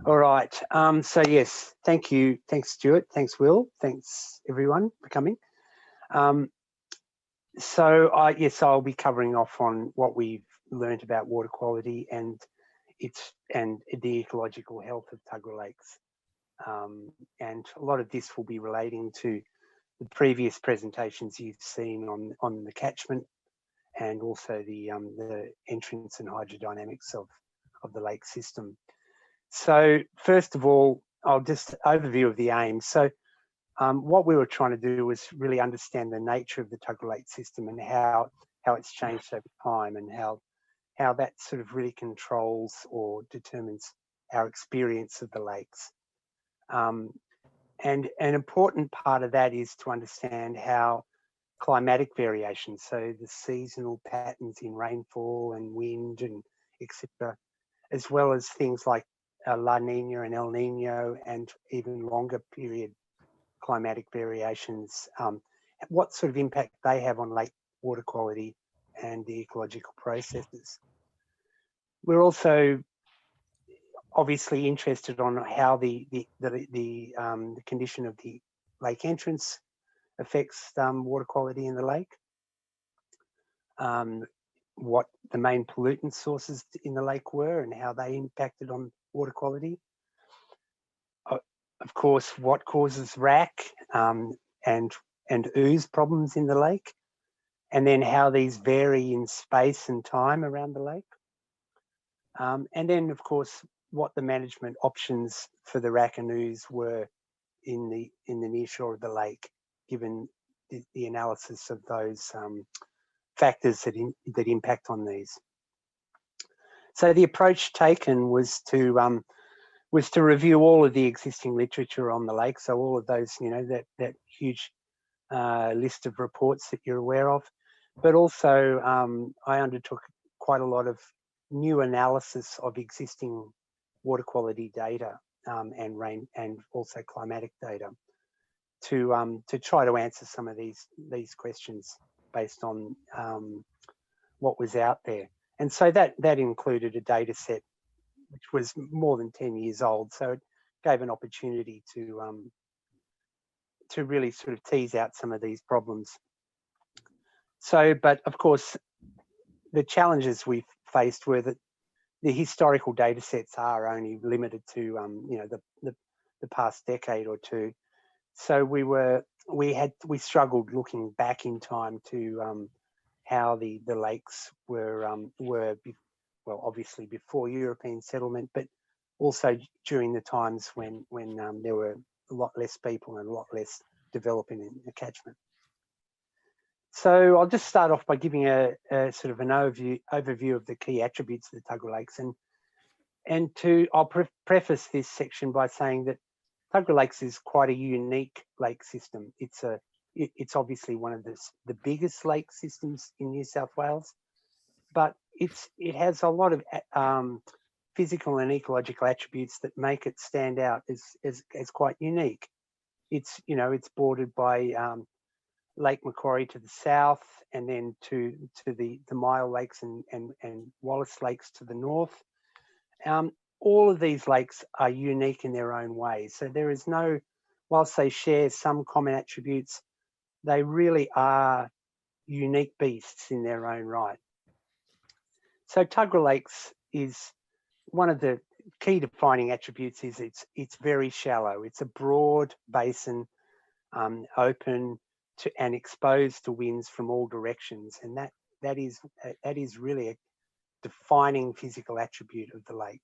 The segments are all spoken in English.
All right. So yes, thank you. Thanks, Stuart. Thanks, Will. Thanks, everyone, for coming. Um, yes, I'll be covering off on what we've learned about water quality and the ecological health of Tuggerah Lakes. And a lot of this will be relating to the previous presentations you've seen on the catchment and also the entrance and hydrodynamics of the lake system. So first of all, I'll just overview of the aim. So what we were trying to do was really understand the nature of the Tuggerah Lake system and how it's changed over time and how that sort of really controls or determines our experience of the lakes. And an important part of that is to understand how climatic variations, so the seasonal patterns in rainfall and wind and etc., as well as things like La Nina and El Nino and even longer period climatic variations, what sort of impact they have on lake water quality and the ecological processes. We're also obviously interested on how the condition of the lake entrance affects water quality in the lake, what the main pollutant sources in the lake were and how they impacted on water quality. Of course, what causes rack and ooze problems in the lake, and then how these vary in space and time around the lake. And then, of course, what the management options for the rack and ooze were in the near shore of the lake, given the analysis of those factors that impact on these. So the approach taken was to review all of the existing literature on the lake. So all of those, that huge list of reports that you're aware of, but also I undertook quite a lot of new analysis of existing water quality data and rain and also climatic data to try to answer some of these questions based on what was out there. And so that included a data set which was more than 10 years old. So it gave an opportunity to really sort of tease out some of these problems. So, but of course, the challenges we faced were that the historical data sets are only limited to the past decade or two. So we struggled looking back in time to how the lakes were well, obviously before European settlement, but also during the times when there were a lot less people and a lot less developing in the catchment. So I'll just start off by giving a sort of an overview of the key attributes of the Tuggerah Lakes, and I'll preface this section by saying that Tuggerah Lakes is quite a unique lake system. It's obviously one of the biggest lake systems in New South Wales, but it has a lot of physical and ecological attributes that make it stand out as quite unique. It's bordered by Lake Macquarie to the south, and then to the Mile Lakes and Wallace Lakes to the north. All of these lakes are unique in their own way. So there is no, whilst they share some common attributes, they really are unique beasts in their own right. So Tuggerah Lakes is one of the key defining attributes is it's very shallow. It's a broad basin, open to and exposed to winds from all directions, and that is really a defining physical attribute of the lake.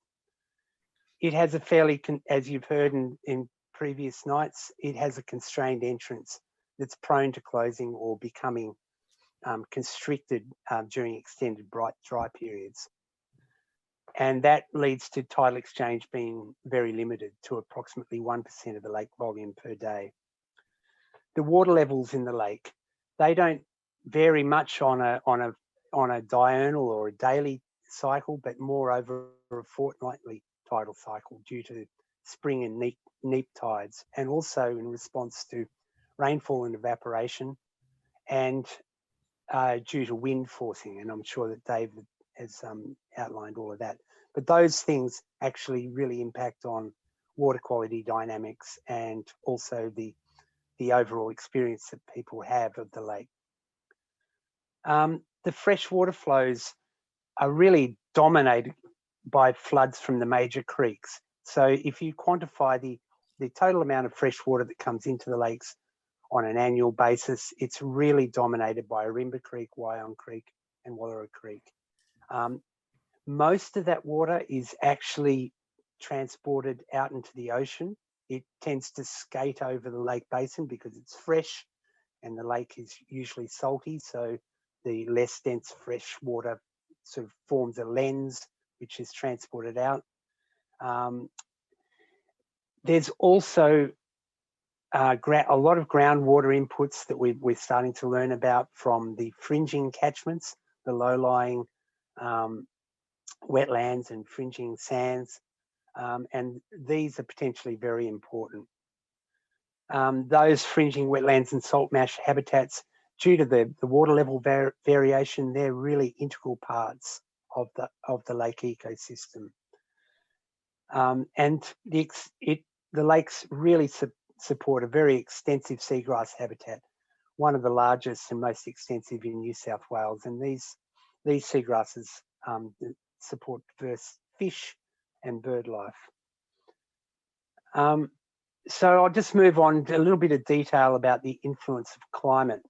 It has a fairly, as you've heard in previous nights, it has a constrained entrance that's prone to closing or becoming constricted during extended dry periods. And that leads to tidal exchange being very limited to approximately 1% of the lake volume per day. The water levels in the lake, they don't vary much on a diurnal or a daily cycle, but more over a fortnightly tidal cycle due to spring and neap tides, and also in response to rainfall and evaporation, and due to wind forcing. And I'm sure that Dave outlined all of that. But those things actually really impact on water quality dynamics and also the overall experience that people have of the lake. The freshwater flows are really dominated by floods from the major creeks. So if you quantify the total amount of fresh water that comes into the lakes on an annual basis, it's really dominated by Arimba Creek, Wyong Creek, and Wallara Creek. Most of that water is actually transported out into the ocean. It tends to skate over the lake basin because it's fresh and the lake is usually salty. So the less dense fresh water sort of forms a lens, which is transported out. There's also a lot of groundwater inputs that we're starting to learn about from the fringing catchments, the low-lying wetlands and fringing sands, and these are potentially very important. Those fringing wetlands and salt marsh habitats, due to the water level variation, they're really integral parts of the lake ecosystem. And the lakes really support a very extensive seagrass habitat, one of the largest and most extensive in New South Wales. And these seagrasses support diverse fish and bird life. So I'll just move on to a little bit of detail about the influence of climate.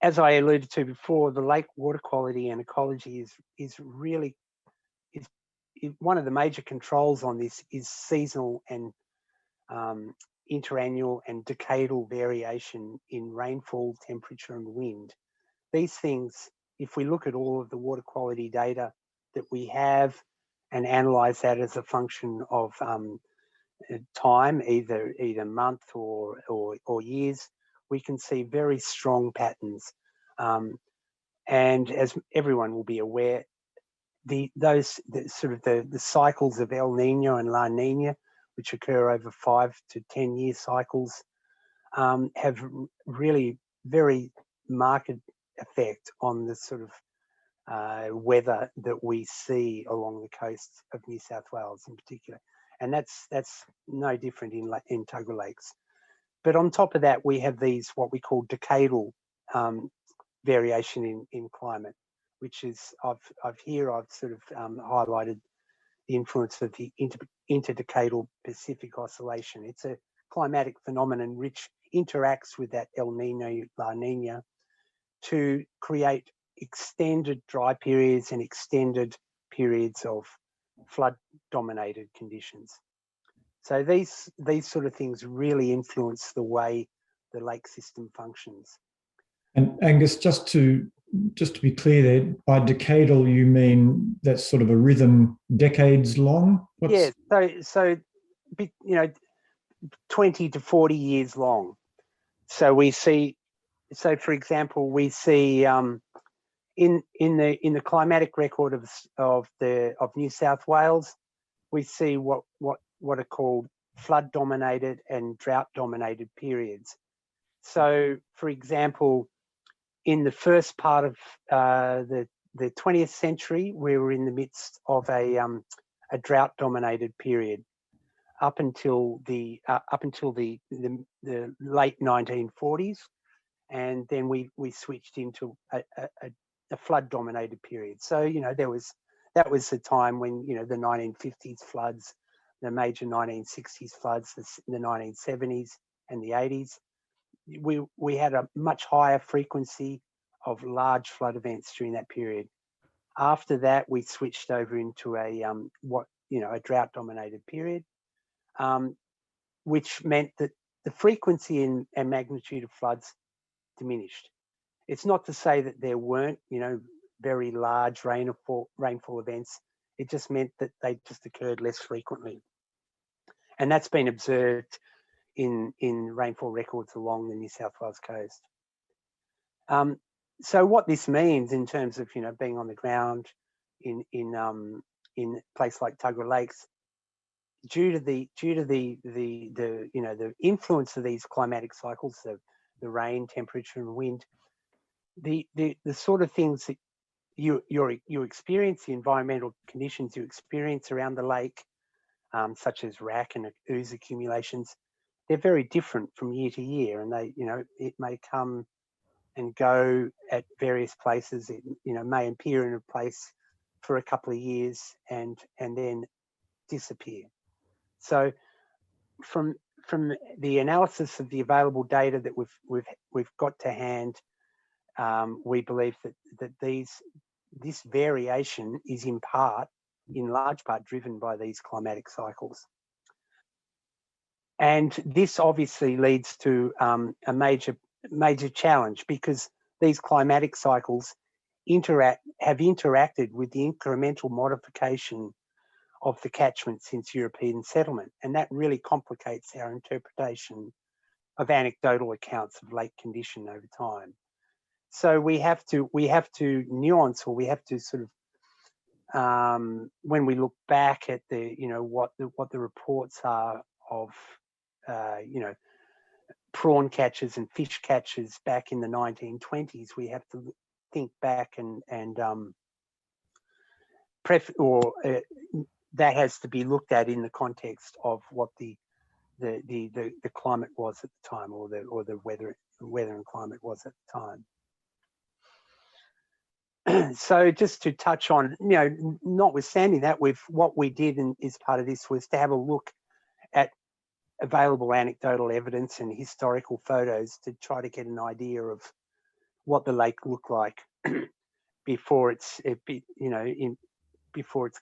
As I alluded to before, the lake water quality and ecology is really one of the major controls on this is seasonal and interannual and decadal variation in rainfall, temperature, and wind. These things, if we look at all of the water quality data that we have and analyze that as a function of time, either month or years, we can see very strong patterns. And as everyone will be aware, the cycles of El Nino and La Nina, which occur over 5 to 10 year cycles, have really very marked effect on the sort of weather that we see along the coast of New South Wales in particular. And that's no different in Tuggerah Lakes. But on top of that, we have these what we call decadal variation in climate, which is I've sort of highlighted the influence of the interdecadal Pacific Oscillation. It's a climatic phenomenon which interacts with that El Nino, La Nina to create extended dry periods and extended periods of flood-dominated conditions. So these sort of things really influence the way the lake system functions. And Angus, just to be clear there, by decadal you mean that's sort of a rhythm decades long? Yeah, so 20 to 40 years long. So we see, for example, we see in the climatic record of New South Wales, we see what are called flood-dominated and drought-dominated periods. So, for example, in the first part of the 20th century, we were in the midst of a drought-dominated period up until the late 1940s, and then we switched into a flood-dominated period. So that was the time when the 1950s floods, the major 1960s floods, the 1970s and the 80s. We had a much higher frequency of large flood events during that period. After that, we switched over into a drought-dominated period, which meant that the frequency and magnitude of floods diminished. It's not to say that there weren't, very large rainfall events. It just meant that they just occurred less frequently, and that's been observed in rainfall records along the New South Wales coast. So what this means in terms of being on the ground in a place like Tuggerah Lakes, due to the influence of these climatic cycles, the rain, temperature, and wind, the sort of things that you experience the environmental conditions you experience around the lake, such as rack and ooze accumulations. They're very different from year to year, and they, it may come and go at various places. It, may appear in a place for a couple of years and then disappear. So from the analysis of the available data that we've got to hand, we believe that this variation is in large part driven by these climatic cycles. And this obviously leads to a major challenge, because these climatic cycles have interacted with the incremental modification of the catchment since European settlement, and that really complicates our interpretation of anecdotal accounts of lake condition over time. So we have to nuance, or we have to sort of, when we look back at what the reports are of prawn catches and fish catches back in the 1920s, we have to think back and that has to be looked at in the context of what the climate was at the time, or the weather and climate was at the time. So just to touch on, notwithstanding that, what we did as part of this was to have a look at available anecdotal evidence and historical photos to try to get an idea of what the lake looked like before its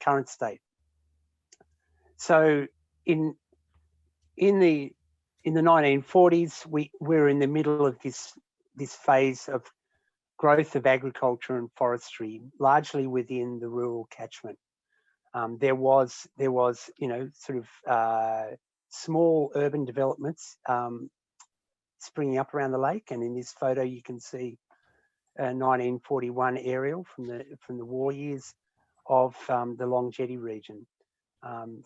current state. So in the 1940s, we're in the middle of this phase of growth of agriculture and forestry, largely within the rural catchment. There was sort of small urban developments springing up around the lake, and in this photo you can see a 1941 aerial from the war years of the Long Jetty region.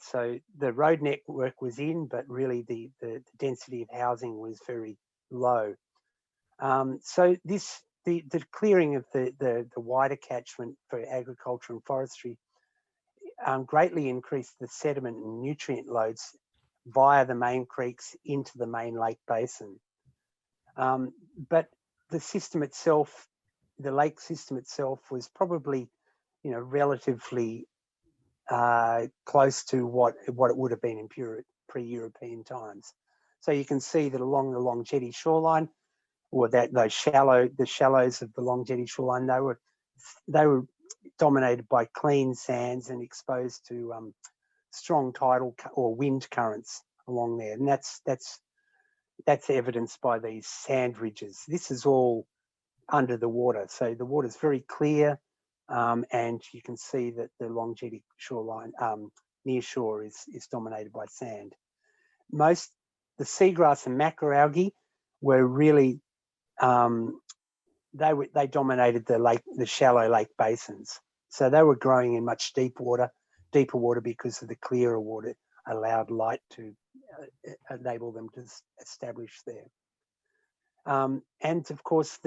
So the road network was in, but really the density of housing was very low. So the clearing of the wider catchment for agriculture and forestry greatly increased the sediment and nutrient loads via the main creeks into the main lake basin. But the system itself, the lake system itself, was probably, relatively close to what it would have been in pre-European times. So you can see that along the Long Jetty shoreline, or the shallows of the Long Jetty shoreline, they were dominated by clean sands and exposed to strong tidal or wind currents along there, and that's evidenced by these sand ridges. This is all under the water, so the water is very clear, and you can see that the Long Jetty shoreline near shore is dominated by sand. The seagrass and macroalgae were really they dominated the shallow lake basins. So they were growing in much deeper water because of the clearer water allowed light to enable them to establish there. And of course,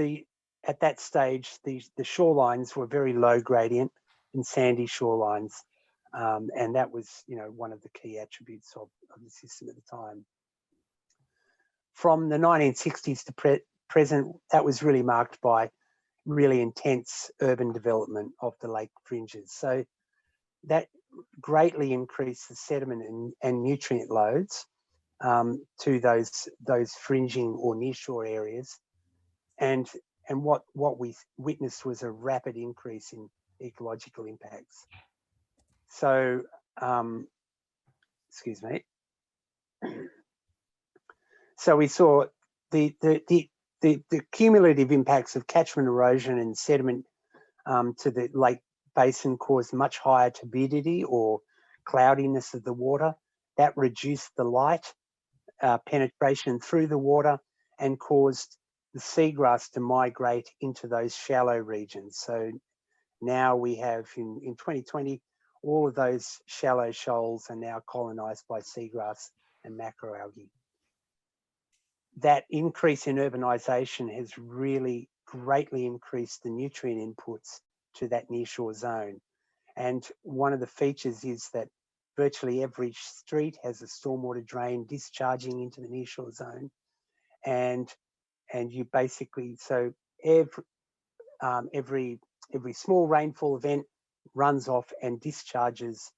at that stage, the shorelines were very low gradient and sandy shorelines, and that was one of the key attributes of the system at the time. From the 1960s to present, that was really marked by really intense urban development of the lake fringes. So that greatly increased the sediment and nutrient loads to those fringing or nearshore areas, and what we witnessed was a rapid increase in ecological impacts. So, excuse me. So we saw the cumulative impacts of catchment erosion and sediment to the lake basin caused much higher turbidity or cloudiness of the water. That reduced the light penetration through the water and caused the seagrass to migrate into those shallow regions. So now we have in 2020, all of those shallow shoals are now colonized by seagrass and macroalgae. That increase in urbanization has really greatly increased the nutrient inputs to that nearshore zone. And one of the features is that virtually every street has a stormwater drain discharging into the nearshore zone. And you basically, so every small rainfall event runs off and discharges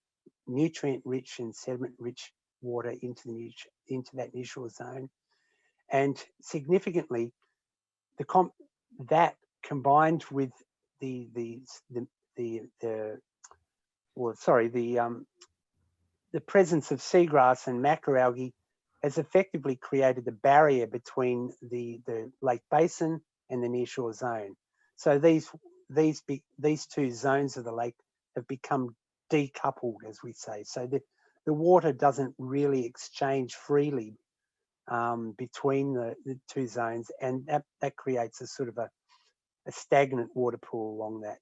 nutrient-rich and sediment-rich water into that nearshore zone. And significantly, that combined with the presence of seagrass and macroalgae has effectively created the barrier between the lake basin and the nearshore zone. So these two zones of the lake have become decoupled, as we say. So the water doesn't really exchange freely between the two zones, and that creates a sort of a stagnant water pool along that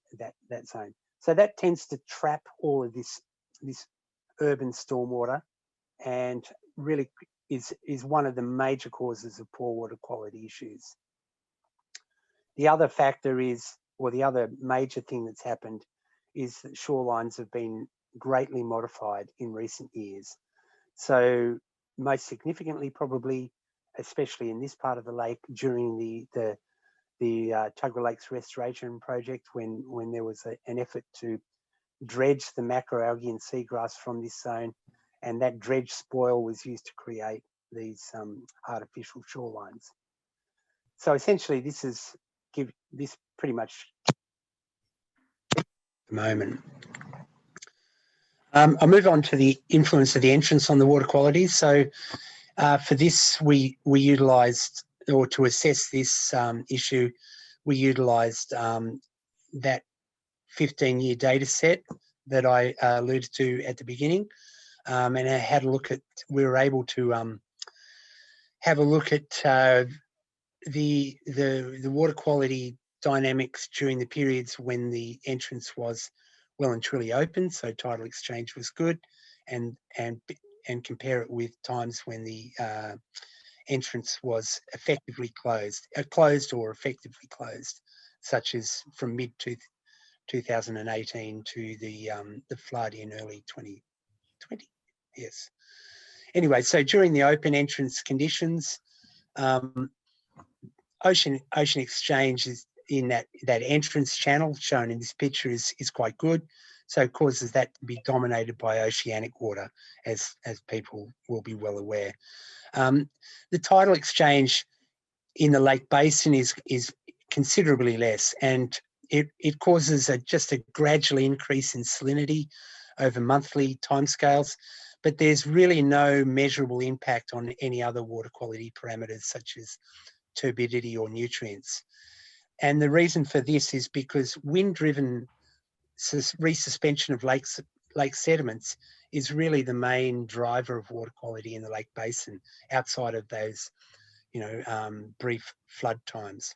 zone. So that tends to trap all of this urban stormwater, and really is one of the major causes of poor water quality issues. The other factor is, or the other major thing that's happened, is that shorelines have been greatly modified in recent years. So most significantly, probably, especially in this part of the lake, during the Tuggerah Lakes Restoration Project, when there was an effort to dredge the macroalgae and seagrass from this zone, and that dredge spoil was used to create these artificial shorelines. So essentially, this pretty much the moment. I'll move on to the influence of the entrance on the water quality. So for this, we utilised, or to assess this issue, we utilised that 15-year data set that I alluded to at the beginning, and I had a look at, we were able to have a look at the water quality dynamics during the periods when the entrance was well and truly open, so tidal exchange was good, and compare it with times when the entrance was effectively closed or effectively closed, such as from mid 2018 to the flood in early 2020. Yes. Anyway, so during the open entrance conditions, ocean exchange is in that entrance channel shown in this picture is quite good. So it causes that to be dominated by oceanic water, as people will be well aware. The tidal exchange in the lake basin is considerably less, and it causes just a gradual increase in salinity over monthly timescales, but there's really no measurable impact on any other water quality parameters such as turbidity or nutrients. And the reason for this is because wind-driven resuspension of lake sediments is really the main driver of water quality in the lake basin, outside of those, brief flood times.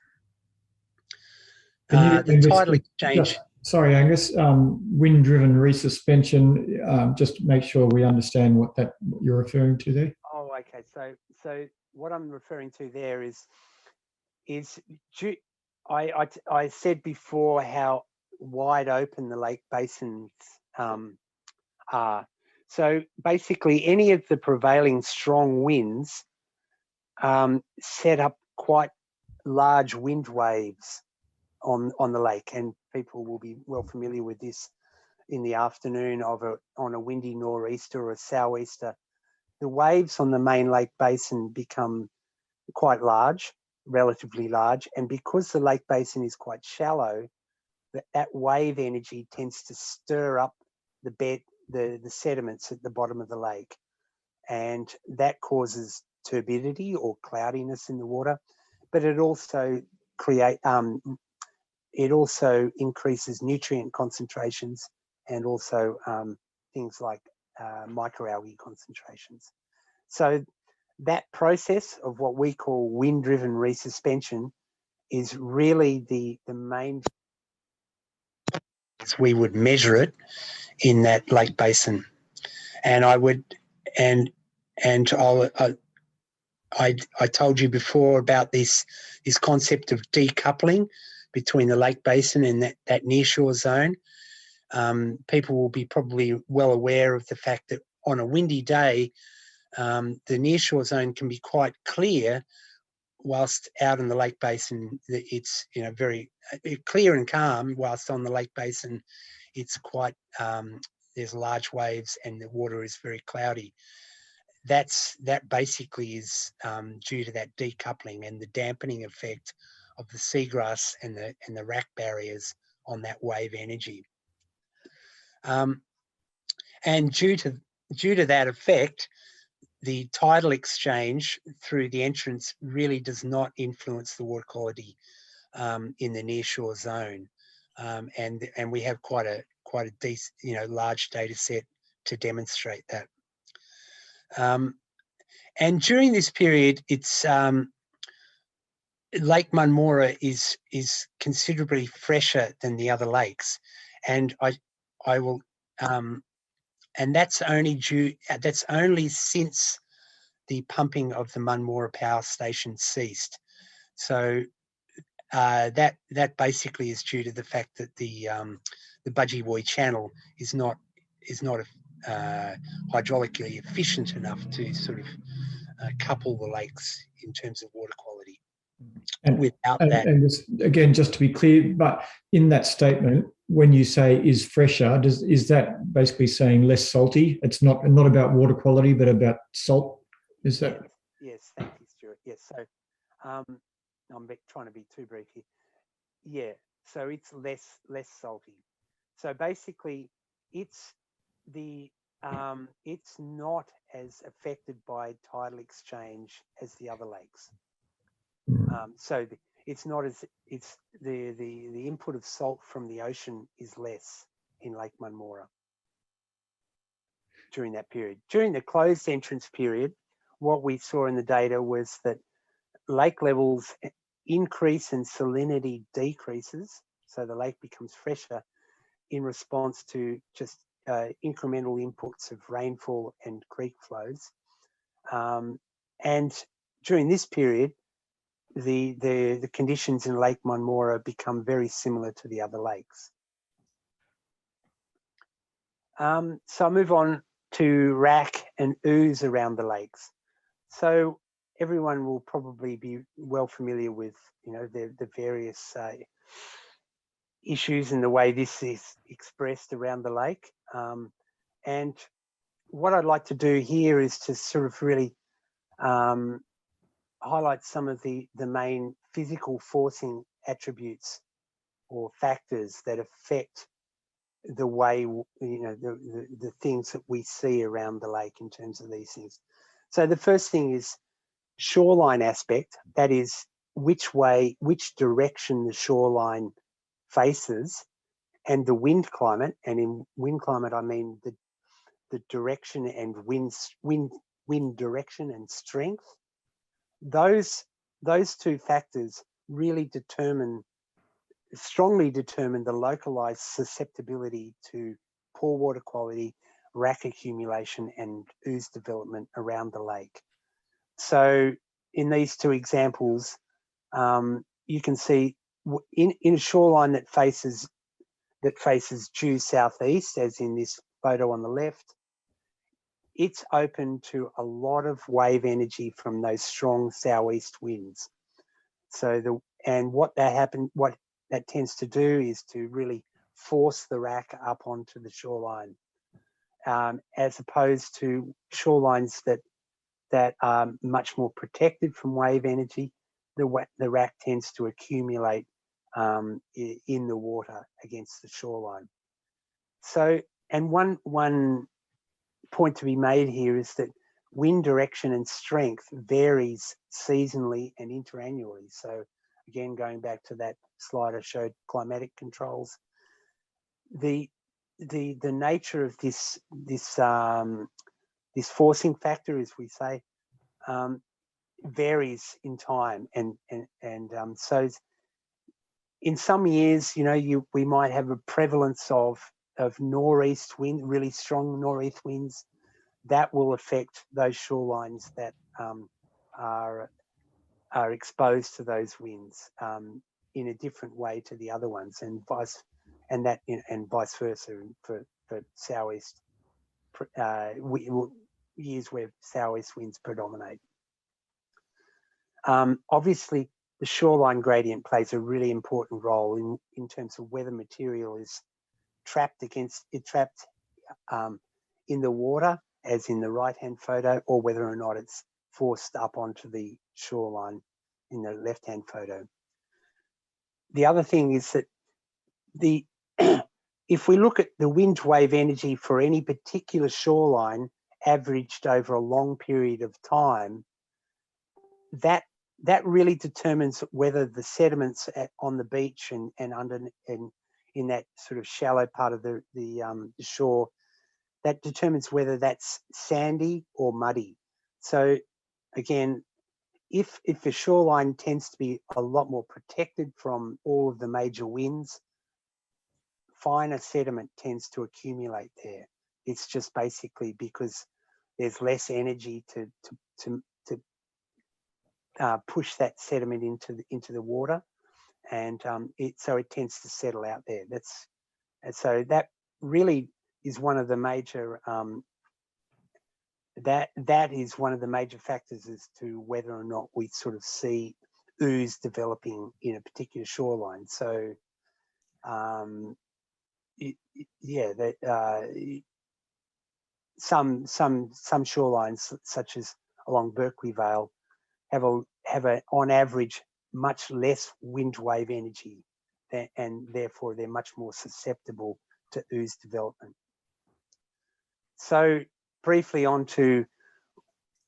The tidal exchange. Sorry, Angus. Wind-driven resuspension. Just make sure we understand what you're referring to there. Oh, okay. So what I'm referring to there is I said before how wide open the lake basins are. So basically, any of the prevailing strong winds set up quite large wind waves on the lake, and people will be well familiar with this in the afternoon on a windy nor'easter or a sou'easter. The waves on the main lake basin become quite large, relatively large, and because the lake basin is quite shallow, that wave energy tends to stir up the bed, the sediments at the bottom of the lake, and that causes turbidity or cloudiness in the water. But it also increases nutrient concentrations, and also things like microalgae concentrations. So that process of what we call wind-driven resuspension is really the main, as we would measure it in that lake basin. And I told you before about this concept of decoupling between the lake basin and that nearshore zone. People will be probably well aware of the fact that on a windy day, the nearshore zone can be quite clear, whilst out in the lake basin, it's very clear and calm, whilst on the lake basin, it's quite, there's large waves and the water is very cloudy. That basically is due to that decoupling and the dampening effect of the seagrass and the rack barriers on that wave energy. And due to that effect, the tidal exchange through the entrance really does not influence the water quality in the nearshore zone, and we have quite a decent, large data set to demonstrate that. And during this period, it's Lake Munmora is considerably fresher than the other lakes, and I will, and that's only since the pumping of the Munmora power station ceased. So that basically is due to the fact that the Budgie Channel is not hydraulically efficient enough to sort of couple the lakes in terms of water quality. And without that, and again, just to be clear, but in that statement, when you say is fresher, is that basically saying less salty? It's not about water quality, but about salt. Is that? Yes, thank you, Stuart. Yes, so I'm trying to be too brief here. Yeah, so it's less salty. So basically, it's not as affected by tidal exchange as the other lakes. So it's not as the input of salt from the ocean is less in Lake Munmora during that period. During the closed entrance period, what we saw in the data was that lake levels increase and salinity decreases, so the lake becomes fresher in response to just incremental inputs of rainfall and creek flows. And during this period, the conditions in Lake Munmora become very similar to the other lakes. So I'll move on to rack and ooze around the lakes. So everyone will probably be well familiar with the various issues and the way this is expressed around the lake. And what I'd like to do here is to sort of really highlight some of the main physical forcing attributes or factors that affect the way, the things that we see around the lake in terms of these things. So the first thing is shoreline aspect, that is which direction the shoreline faces, and the wind climate. And in wind climate, I mean the direction and wind direction and strength. Those two factors really strongly determine the localized susceptibility to poor water quality, rack accumulation, and ooze development around the lake. So in these two examples, you can see in a shoreline that faces due southeast, as in this photo on the left, it's open to a lot of wave energy from those strong southeast winds. So what that tends to do is to really force the rack up onto the shoreline, as opposed to shorelines that are much more protected from wave energy. The rack tends to accumulate in the water against the shoreline. So, and one point to be made here is that wind direction and strength varies seasonally and interannually. So again, going back to that slide I showed, climatic controls, the nature of this forcing factor, as we say, varies in time, and so in some years, we might have a prevalence of northeast wind, really strong northeast winds, that will affect those shorelines that are exposed to those winds. in a different way to the other ones, and vice versa for southeast years where southeast winds predominate. Obviously, the shoreline gradient plays a really important role in terms of whether material is trapped in the water, as in the right-hand photo, or whether or not it's forced up onto the shoreline in the left-hand photo. The other thing is that if we look at the wind wave energy for any particular shoreline averaged over a long period of time, that really determines whether the sediments on the beach and in that sort of shallow part of the shore, that determines whether that's sandy or muddy. So again, if the shoreline tends to be a lot more protected from all of the major winds, finer sediment tends to accumulate there. It's just basically because there's less energy to push that sediment into the water, and so it tends to settle out there. So that really is one of the major that is one of the major factors as to whether or not we sort of see ooze developing in a particular shoreline. So some shorelines, such as along Berkeley Vale, have on average much less wind wave energy, and therefore they're much more susceptible to ooze development. So briefly on to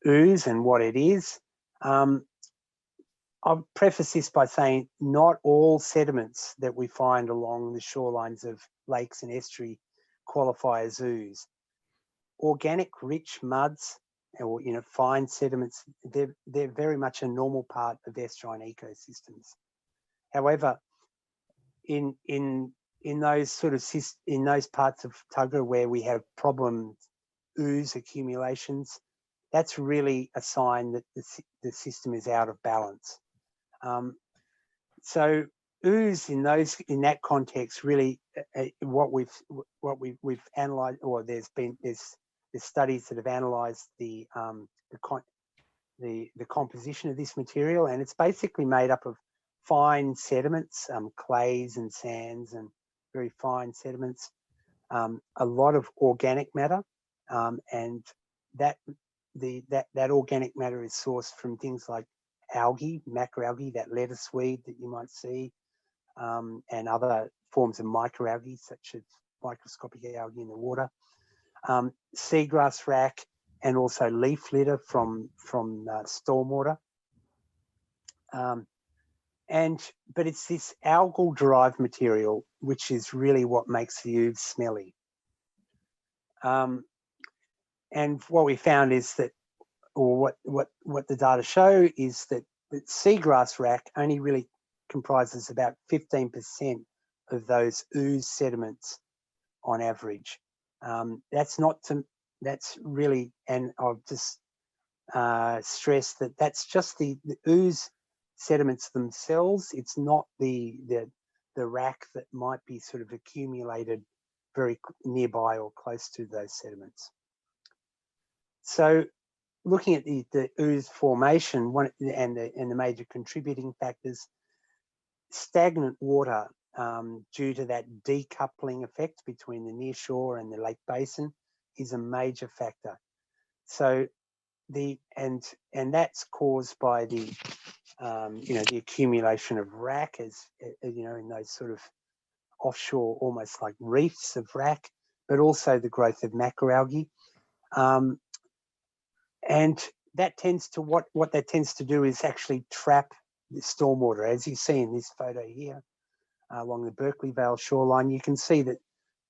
ooze and what it is. I'll preface this by saying not all sediments that we find along the shorelines of lakes and estuary qualify as ooze. Organic rich muds, or fine sediments, they're very much a normal part of estuarine ecosystems. However, in those parts of Tuggerah where we have problem ooze accumulations, that's really a sign that the system is out of balance. So ooze in that context, really, what we've analysed, or there's studies that have analysed the composition of this material, and it's basically made up of fine sediments, clays and sands, and very fine sediments, a lot of organic matter, and that organic matter is sourced from things like algae, macroalgae, that lettuce weed that you might see, and other forms of microalgae, such as microscopic algae in the water, seagrass wrack, and also leaf litter from stormwater. But it's this algal derived material which is really what makes the ooze smelly. And what we found is that, or what the data show is that seagrass wrack only really comprises about 15% of those ooze sediments on average. That's really, and I'll just stress that that's just the ooze sediments themselves. It's not the wrack that might be sort of accumulated very nearby or close to those sediments. So looking at the ooze formation, and the major contributing factors, stagnant water due to that decoupling effect between the nearshore and the lake basin is a major factor. So and that's caused by the accumulation of wrack, as in those sort of offshore, almost like reefs of wrack, but also the growth of macroalgae. And that tends to, what that tends to do is actually trap the stormwater. As you see in this photo here, along the Berkeley Vale shoreline, you can see that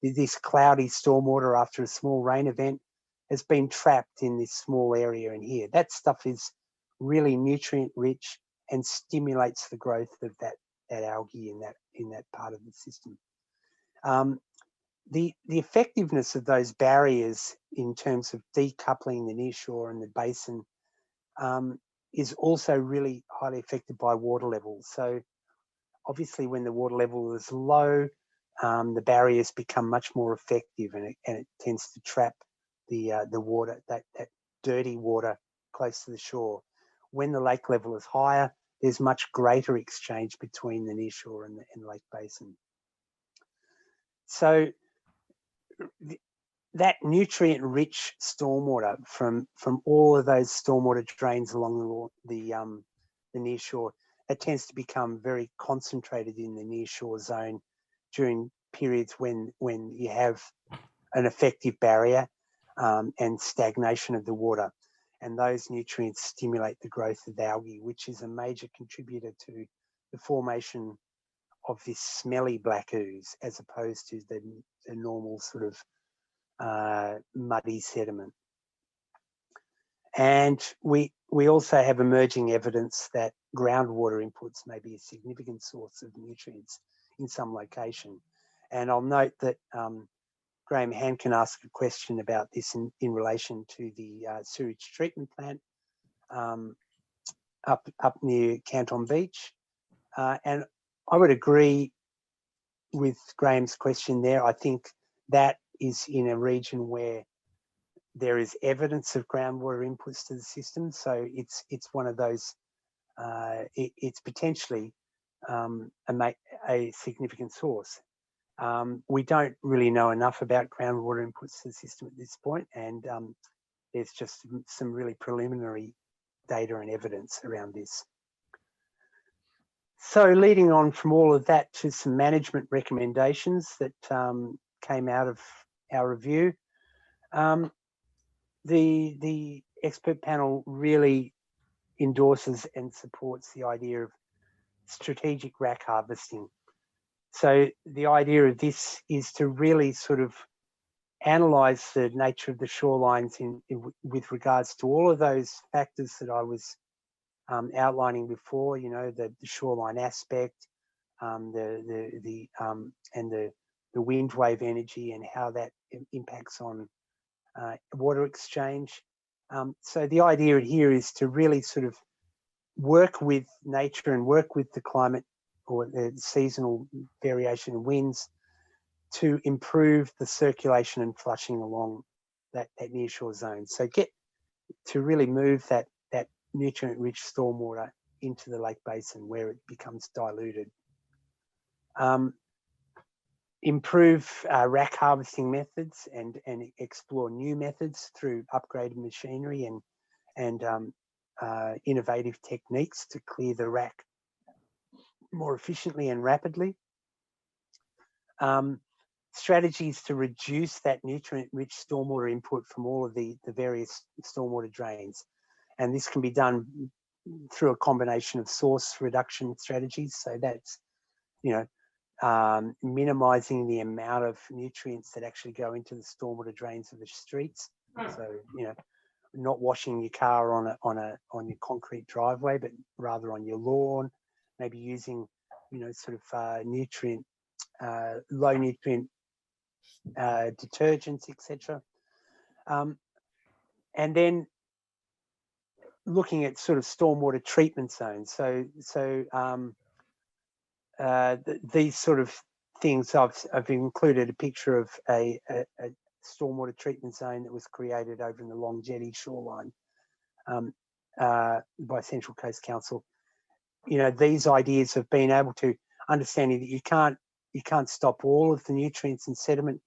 this cloudy stormwater after a small rain event has been trapped in this small area in here. That stuff is really nutrient rich and stimulates the growth of that algae in that part of the system. The effectiveness of those barriers in terms of decoupling the nearshore and the basin is also really highly affected by water levels. So obviously when the water level is low, the barriers become much more effective, and it tends to trap the water, that dirty water close to the shore. When the lake level is higher, there's much greater exchange between the nearshore and the lake basin. So that nutrient-rich stormwater from all of those stormwater drains along the nearshore, it tends to become very concentrated in the nearshore zone during periods when you have an effective barrier and stagnation of the water. And those nutrients stimulate the growth of algae, which is a major contributor to the formation of this smelly black ooze, as opposed to the normal sort of muddy sediment. And we also have emerging evidence that groundwater inputs may be a significant source of nutrients in some location. And I'll note that Graham Hankin asked a question about this in relation to the sewage treatment plant up near Canton Beach. And I would agree with Graham's question there. I think that is in a region where there is evidence of groundwater inputs to the system. So it's one of those, it's potentially a significant source. We don't really know enough about groundwater inputs to the system at this point, and there's just some really preliminary data and evidence around this. So leading on from all of that to some management recommendations that came out of our review. The expert panel really endorses and supports the idea of strategic rack harvesting. So the idea of this is to really sort of analyse the nature of the shorelines with regards to all of those factors that I was outlining before. You know, the shoreline aspect, and the wind wave energy and how that impacts on water exchange. So the idea here is to really sort of work with nature and work with the climate or the seasonal variation in winds to improve the circulation and flushing along that nearshore zone. So get to really move that nutrient-rich stormwater into the lake basin where it becomes diluted. Improve rack harvesting methods and explore new methods through upgraded machinery and innovative techniques to clear the rack more efficiently and rapidly. Strategies to reduce that nutrient-rich stormwater input from all of the various stormwater drains. And this can be done through a combination of source reduction strategies. So that's, you know, minimizing the amount of nutrients that actually go into the stormwater drains of the streets. So, you know, not washing your car on your concrete driveway, but rather on your lawn, maybe using, you know, sort of low nutrient detergents, etc. And then looking at sort of stormwater treatment zones. These sort of things, I've included a picture of a stormwater treatment zone that was created over in the Long Jetty shoreline by Central Coast Council. You know, these ideas have been able to understanding that you can't stop all of the nutrients and sediment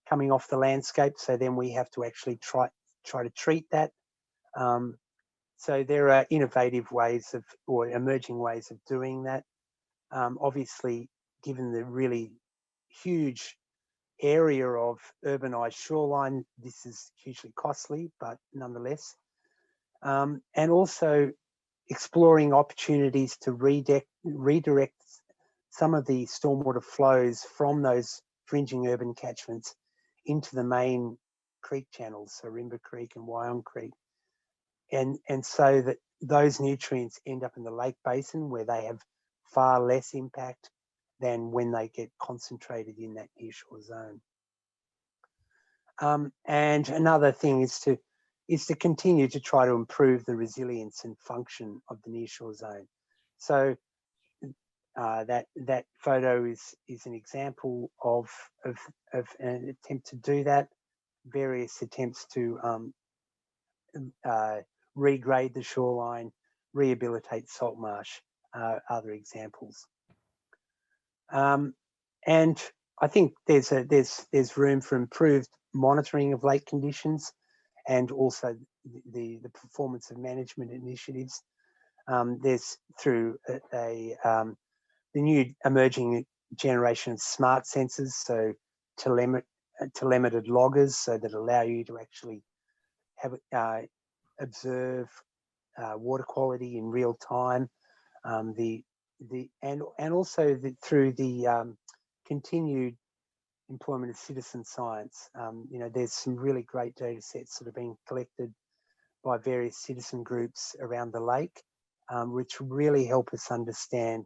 coming off the landscape. So then we have to actually try to treat that. So there are innovative ways or emerging ways of doing that. Obviously, given the really huge area of urbanised shoreline, this is hugely costly, but nonetheless. And also exploring opportunities to redirect some of the stormwater flows from those fringing urban catchments into the main creek channels, so Rimba Creek and Wyong Creek. And so that those nutrients end up in the lake basin where they have far less impact than when they get concentrated in that nearshore zone. And another thing is to continue to try to improve the resilience and function of the nearshore zone. So that photo is an example of an attempt to do that. Various attempts to regrade the shoreline, rehabilitate salt marsh, other examples. And I think there's room for improved monitoring of lake conditions, and also the performance of management initiatives. There's through the new emerging generation of smart sensors, so telemetered loggers, so that allow you to actually have observe water quality in real time. And also through the continued employment of citizen science. There's some really great data sets that are being collected by various citizen groups around the lake, which really help us understand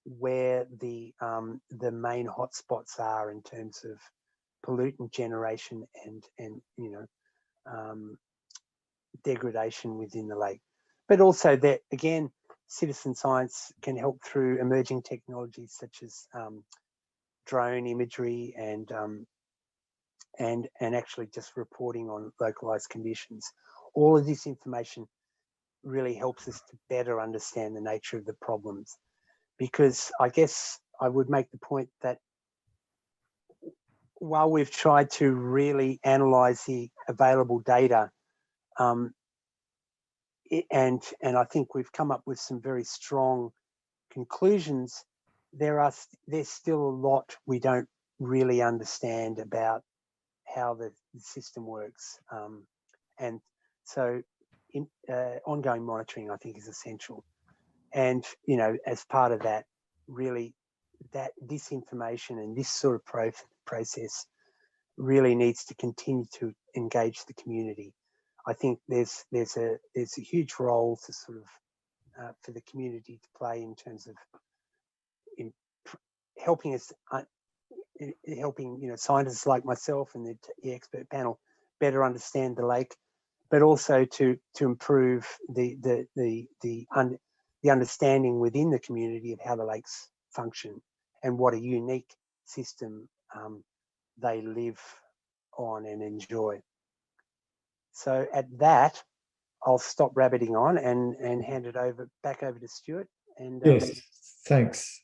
where the main hotspots are in terms of pollutant generation and degradation within the lake. But also that, again, citizen science can help through emerging technologies such as drone imagery and actually just reporting on localized conditions. All of this information really helps us to better understand the nature of the problems, because I guess I would make the point that while we've tried to really analyze the available data, and I think we've come up with some very strong conclusions, there's still a lot we don't really understand about how the system works, and so ongoing monitoring, I think, is essential. And as part of that, really, that this information and this sort of process really needs to continue to engage the community. I think there's a huge role to sort of for the community to play in terms of helping us, helping scientists like myself and the expert panel better understand the lake, but also to improve the understanding within the community of how the lakes function and what a unique system they live on and enjoy. So at that, I'll stop rabbiting on and hand it back over to Stuart. And yes, thanks,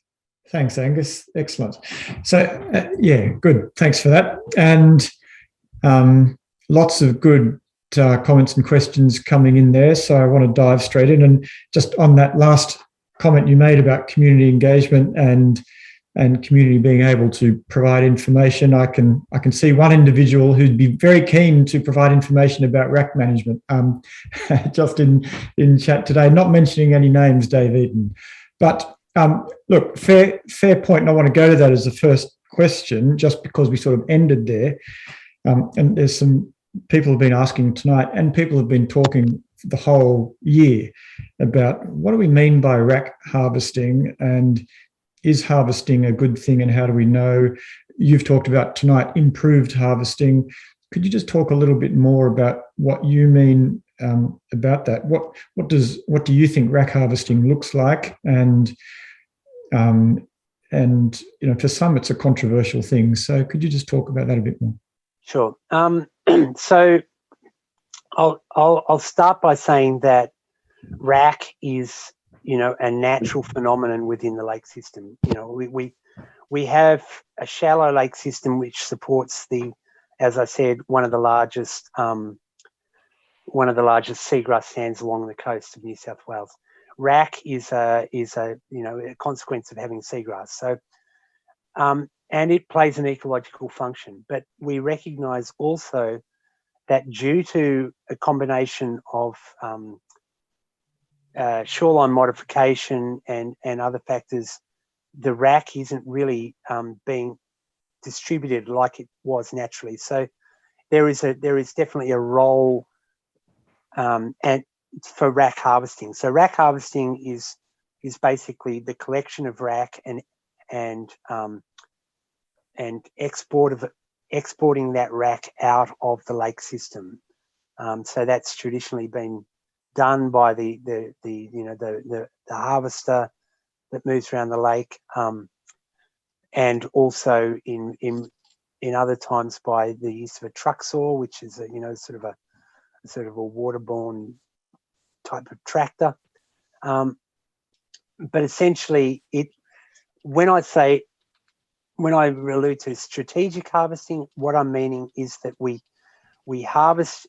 Angus. Excellent. So yeah, good. Thanks for that. And lots of good comments and questions coming in there. So I want to dive straight in. And just on that last comment you made about community engagement and community being able to provide information, I can see one individual who'd be very keen to provide information about RAC management. Just in chat today, not mentioning any names, Dave Eaton, but look, fair point. And I want to go to that as the first question, just because we sort of ended there. And there's some people have been asking tonight, and people have been talking the whole year about what do we mean by RAC harvesting, and is harvesting a good thing, and how do we know? You've talked about tonight improved harvesting. Could you just talk a little bit more about what you mean about that? What do you think RAC harvesting looks like? And for some it's a controversial thing. So could you just talk about that a bit more? Sure. So I'll start by saying that RAC is a natural phenomenon within the lake system. We have a shallow lake system which supports as I said, one of the largest seagrass stands along the coast of New South Wales. RAC is a consequence of having seagrass. So and it plays an ecological function, but we recognise also that due to a combination of shoreline modification and other factors, the RAC isn't really being distributed like it was naturally. So there is definitely a role and for RAC harvesting. So RAC harvesting is basically the collection of RAC and exporting that RAC out of the lake system. So that's traditionally been done by the harvester that moves around the lake, and also in other times by the use of a truck saw, which is sort of a waterborne type of tractor. But essentially, when I allude to strategic harvesting, what I'm meaning is that we harvest,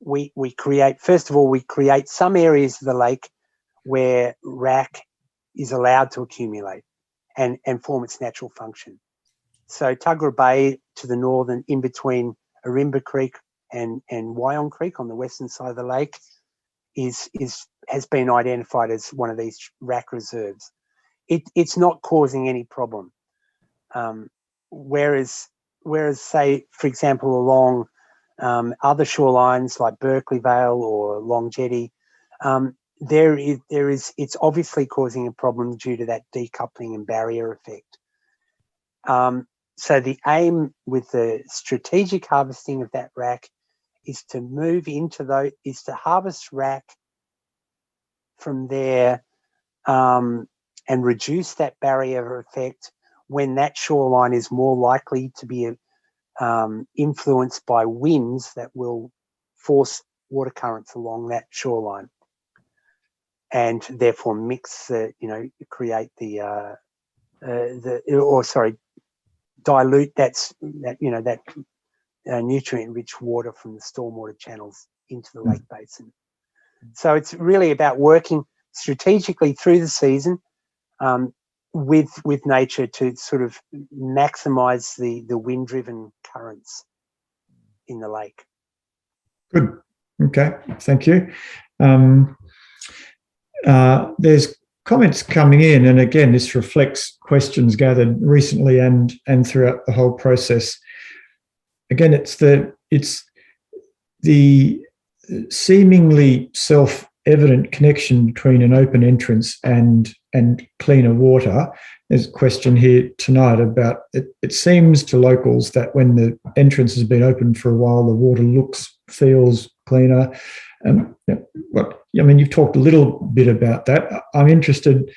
we create, first of all, we create some areas of the lake where rack is allowed to accumulate and form its natural function. So Tuggerah Bay to the northern, in between Arimba Creek and Wyong Creek on the western side of the lake, has been identified as one of these rack reserves. It's not causing any problem. Whereas say, for example, along other shorelines like Berkeley Vale or Long Jetty, it's obviously causing a problem due to that decoupling and barrier effect. So the aim with the strategic harvesting of that rack is to move into is to harvest rack from there and reduce that barrier effect when that shoreline is more likely to be influenced by winds that will force water currents along that shoreline, and therefore create dilute that nutrient-rich water from the stormwater channels into the lake basin. So it's really about working strategically through the season with nature to sort of maximise the wind-driven currents in the lake. Good. Okay. Thank you. There's comments coming in, and again, this reflects questions gathered recently and throughout the whole process. Again, it's the seemingly self-evident connection between an open entrance and cleaner water. There's a question here tonight about it. It seems to locals that when the entrance has been open for a while, the water feels cleaner. You've talked a little bit about that. I'm interested,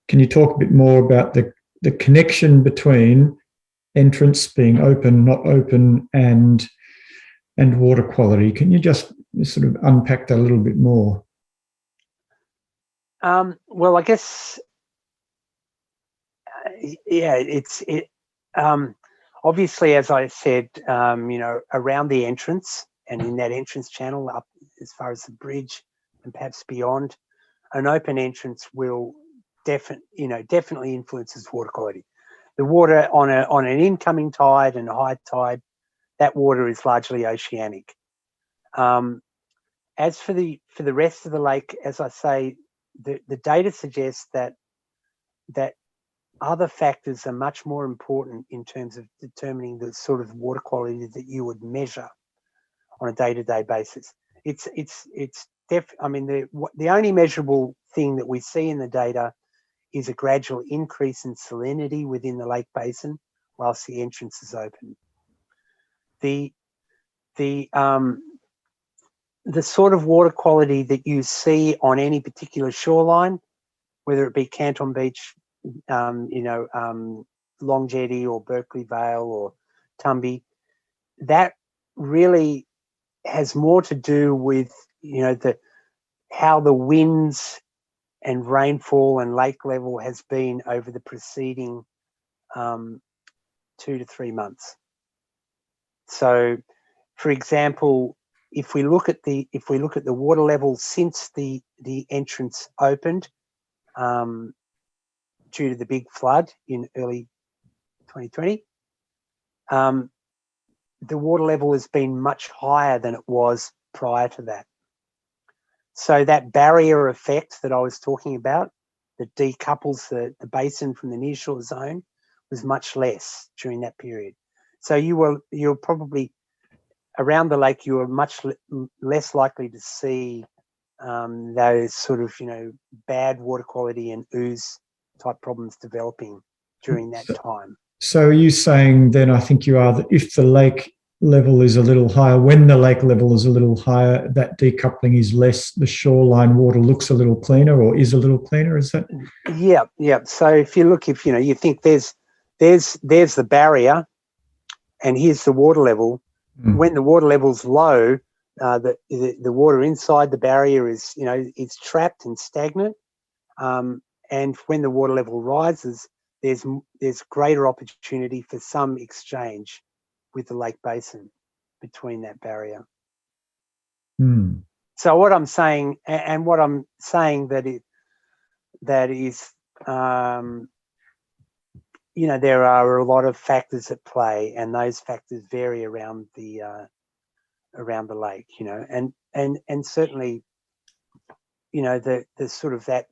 can you talk a bit more about the connection between entrance being open, not open, and water quality? Can you just sort of unpack that a little bit more? Well, I guess, obviously, as I said, around the entrance and in that entrance channel up as far as the bridge and perhaps beyond, an open entrance will definitely influences water quality. The water on an incoming tide and a high tide, that water is largely oceanic. As for the rest of the lake, as I say, the data suggests that other factors are much more important in terms of determining the sort of water quality that you would measure on a day-to-day basis. The only measurable thing that we see in the data is a gradual increase in salinity within the lake basin whilst the entrance is open. The sort of water quality that you see on any particular shoreline, whether it be Canton Beach, Long Jetty or Berkeley Vale or Tumby, that really has more to do with how the winds and rainfall and lake level has been over the preceding 2 to 3 months. So, for example, if we look at the water level since the entrance opened, due to the big flood in early 2020, the water level has been much higher than it was prior to that. So that barrier effect that I was talking about, that decouples the basin from the nearshore zone, was much less during that period. So you're probably around the lake, you were much less likely to see those sort of bad water quality and ooze type problems developing during that time. So are you saying then, I think you are, that if the lake level is a little higher, when the lake level is a little higher, that decoupling is less, the shoreline water looks a little cleaner or is a little cleaner, is that? Yeah. So if you look, you think there's the barrier and here's the water level. When the water level's low, the water inside the barrier is, it's trapped and stagnant. And when the water level rises, there's greater opportunity for some exchange with the lake basin between that barrier. So what I'm saying, and what I'm saying that is, there are a lot of factors at play, and those factors vary around the lake, and certainly, the sort of that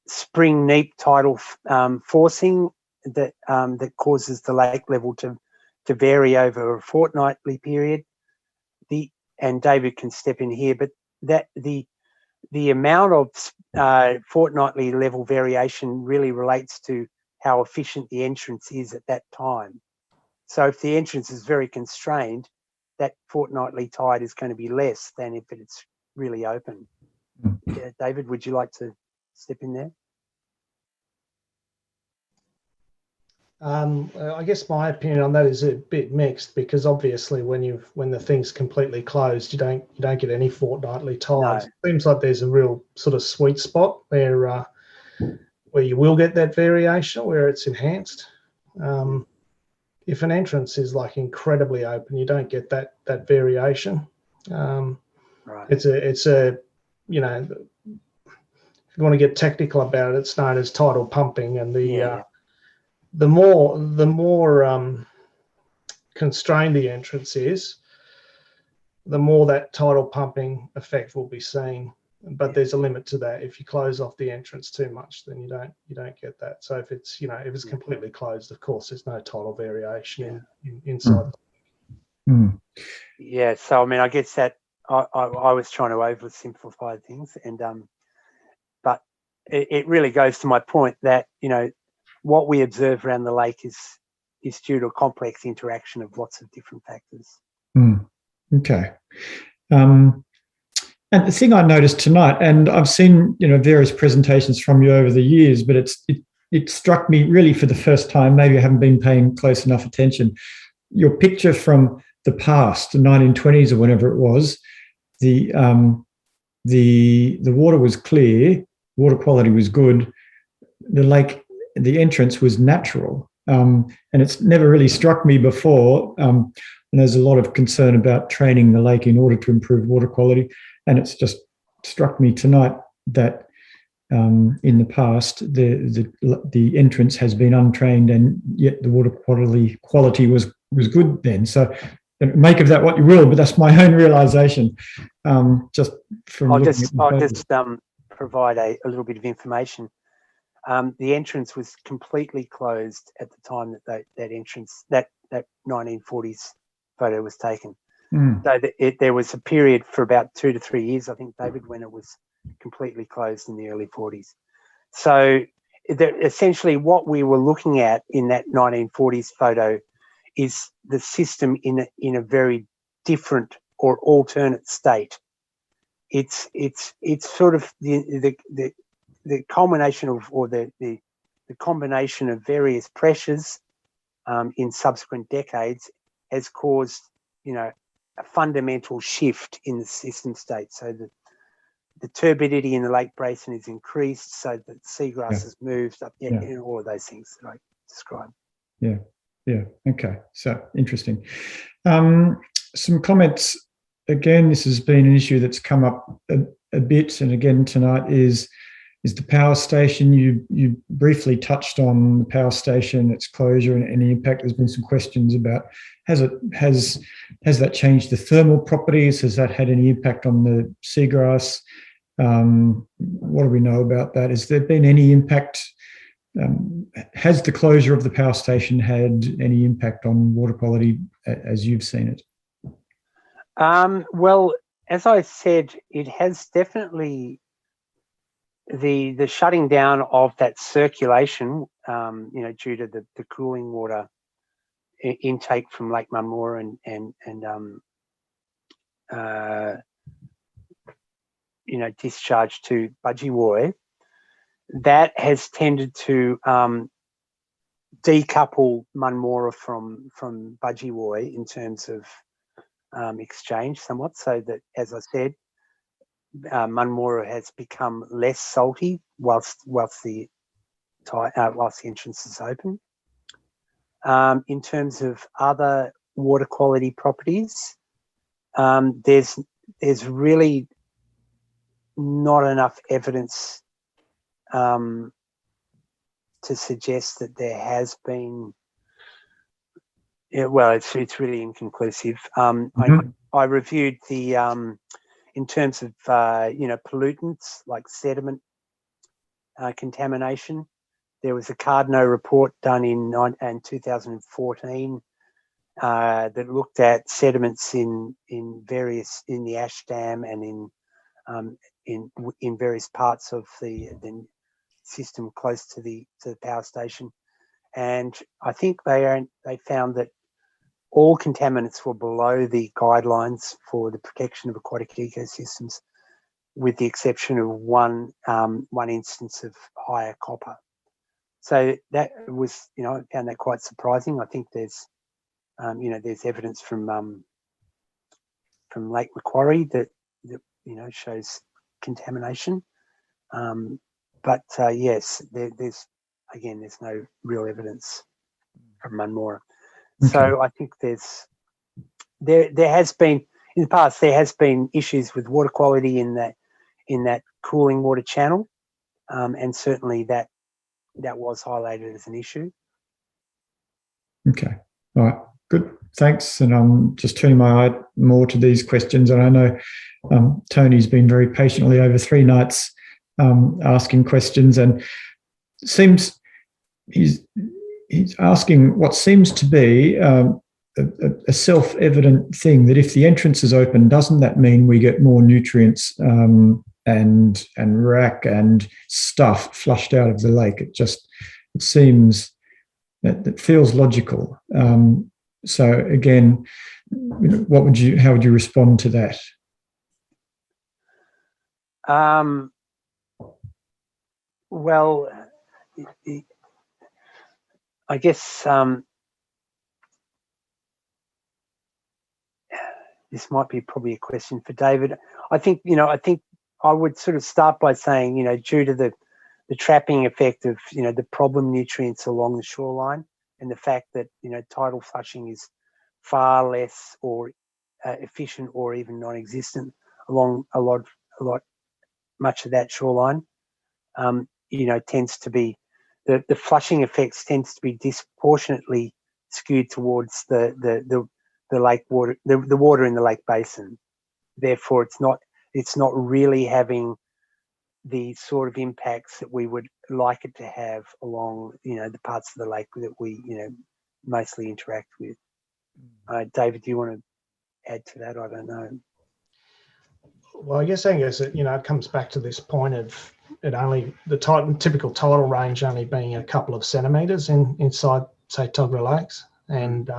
spring neap tidal forcing that causes the lake level to vary over a fortnightly period. And David can step in here, but that the amount of fortnightly level variation really relates to how efficient the entrance is at that time. So if the entrance is very constrained, that fortnightly tide is going to be less than if it's really open. Yeah, David, would you like to step in there? I guess my opinion on that is a bit mixed, because obviously when the thing's completely closed, you don't get any fortnightly tides. No. It seems like there's a real sort of sweet spot where you will get that variation, where it's enhanced. If an entrance is like incredibly open, you don't get that variation. Right. It's a if you want to get technical about it, it's known as tidal pumping, and the more constrained the entrance is, the more that tidal pumping effect will be seen. But there's a limit to that. If you close off the entrance too much, then you don't get that. So if it's completely closed, of course, there's no tidal variation inside. Yeah. So I mean, I guess that I was trying to oversimplify things, and but it really goes to my point that what we observe around the lake is due to a complex interaction of lots of different factors. Okay. And the thing I noticed tonight, and I've seen various presentations from you over the years, but it struck me really for the first time. Maybe I haven't been paying close enough attention. Your picture from the past, the 1920s or whenever it was, the water was clear, water quality was good, the lake, the entrance was natural, and it's never really struck me before. And there's a lot of concern about training the lake in order to improve water quality, and it's just struck me tonight that in the past the entrance has been untrained, and yet the water quality was good then. So make of that what you will, but that's my own realization. Just from I'll just provide a little bit of information. The entrance was completely closed at the time that 1940s photo was taken. So there was a period for about 2 to 3 years, I think, David, when it was completely closed in the early 40s. So essentially what we were looking at in that 1940s photo is the system in a very different or alternate state. It's sort of the culmination of, or the combination of various pressures in subsequent decades has caused a fundamental shift in the system state. So the turbidity in the lake basin is increased, so that seagrass has moved up, and all of those things that I described. Yeah. Okay. So interesting. Some comments. Again, this has been an issue that's come up a bit, and again tonight is the power station. You briefly touched on the power station, its closure, and any impact. There's been some questions about has that changed the thermal properties? Has that had any impact on the seagrass? What do we know about that? Has there been any impact? Has the closure of the power station had any impact on water quality as you've seen it? Well, as I said, it has definitely the shutting down of that circulation, due to the cooling water intake from Lake Munmore and discharge to Budgewoi, that has tended to decouple Munmora from Budgewoi in terms of exchange somewhat, so that, as I said, Munmora has become less salty whilst the entrance is open. In terms of other water quality properties, there's really not enough evidence to suggest that there has been. It's really inconclusive. I reviewed the in terms of pollutants like sediment contamination. There was a Cardno report done in 2014 that looked at sediments in the ash dam and in various parts of the system close to the power station, and I think they found that all contaminants were below the guidelines for the protection of aquatic ecosystems, with the exception of one instance of higher copper. So that was, I found that quite surprising. I think there's evidence from Lake Macquarie that shows contamination. But yes, there's no real evidence from Munmora. Okay. So I think there has been in the past issues with water quality in that cooling water channel, and certainly that was highlighted as an issue. Okay, all right, good, thanks. And I'm just turning my eye more to these questions, and I know Tony's been very patiently over 3 nights asking questions, and seems he's asking what seems to be a self-evident thing, that if the entrance is open, doesn't that mean we get more nutrients and rack and stuff flushed out of the lake? It seems that feels logical. So again, how would you respond to that? Well, I guess this might be probably a question for David. I think I would sort of start by saying, due to the trapping effect of the problem nutrients along the shoreline, and the fact that tidal flushing is far less or efficient or even non-existent along much of that shoreline, tends to be the flushing effects tends to be disproportionately skewed towards the lake water, the water in the lake basin. Therefore, it's not really having the sort of impacts that we would like it to have along the parts of the lake that we mostly interact with. David, do you want to add to that? I don't know. Well, I guess, Angus, it comes back to this point of it only the typical tidal range only being a couple of centimetres inside, say, Tuggerah Lakes, and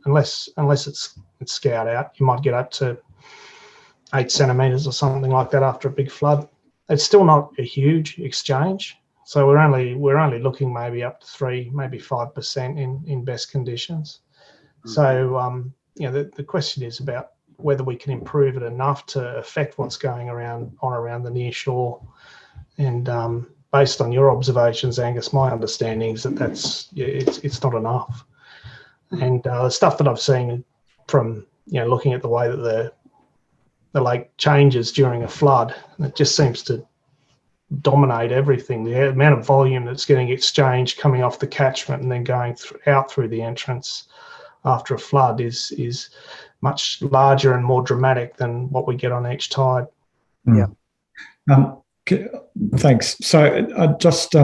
unless it's scoured out, you might get up to 8 centimetres or something like that after a big flood. It's still not a huge exchange, so we're only looking maybe up to 3, maybe 5% in best conditions. Mm-hmm. So the question is about whether we can improve it enough to affect what's going around the near shore. And based on your observations, Angus, my understanding is that it's not enough. And the stuff that I've seen from looking at the way that the lake changes during a flood, it just seems to dominate everything. The amount of volume that's getting exchanged coming off the catchment and then going out through the entrance after a flood is much larger and more dramatic than what we get on each tide. Yeah. Thanks. So I just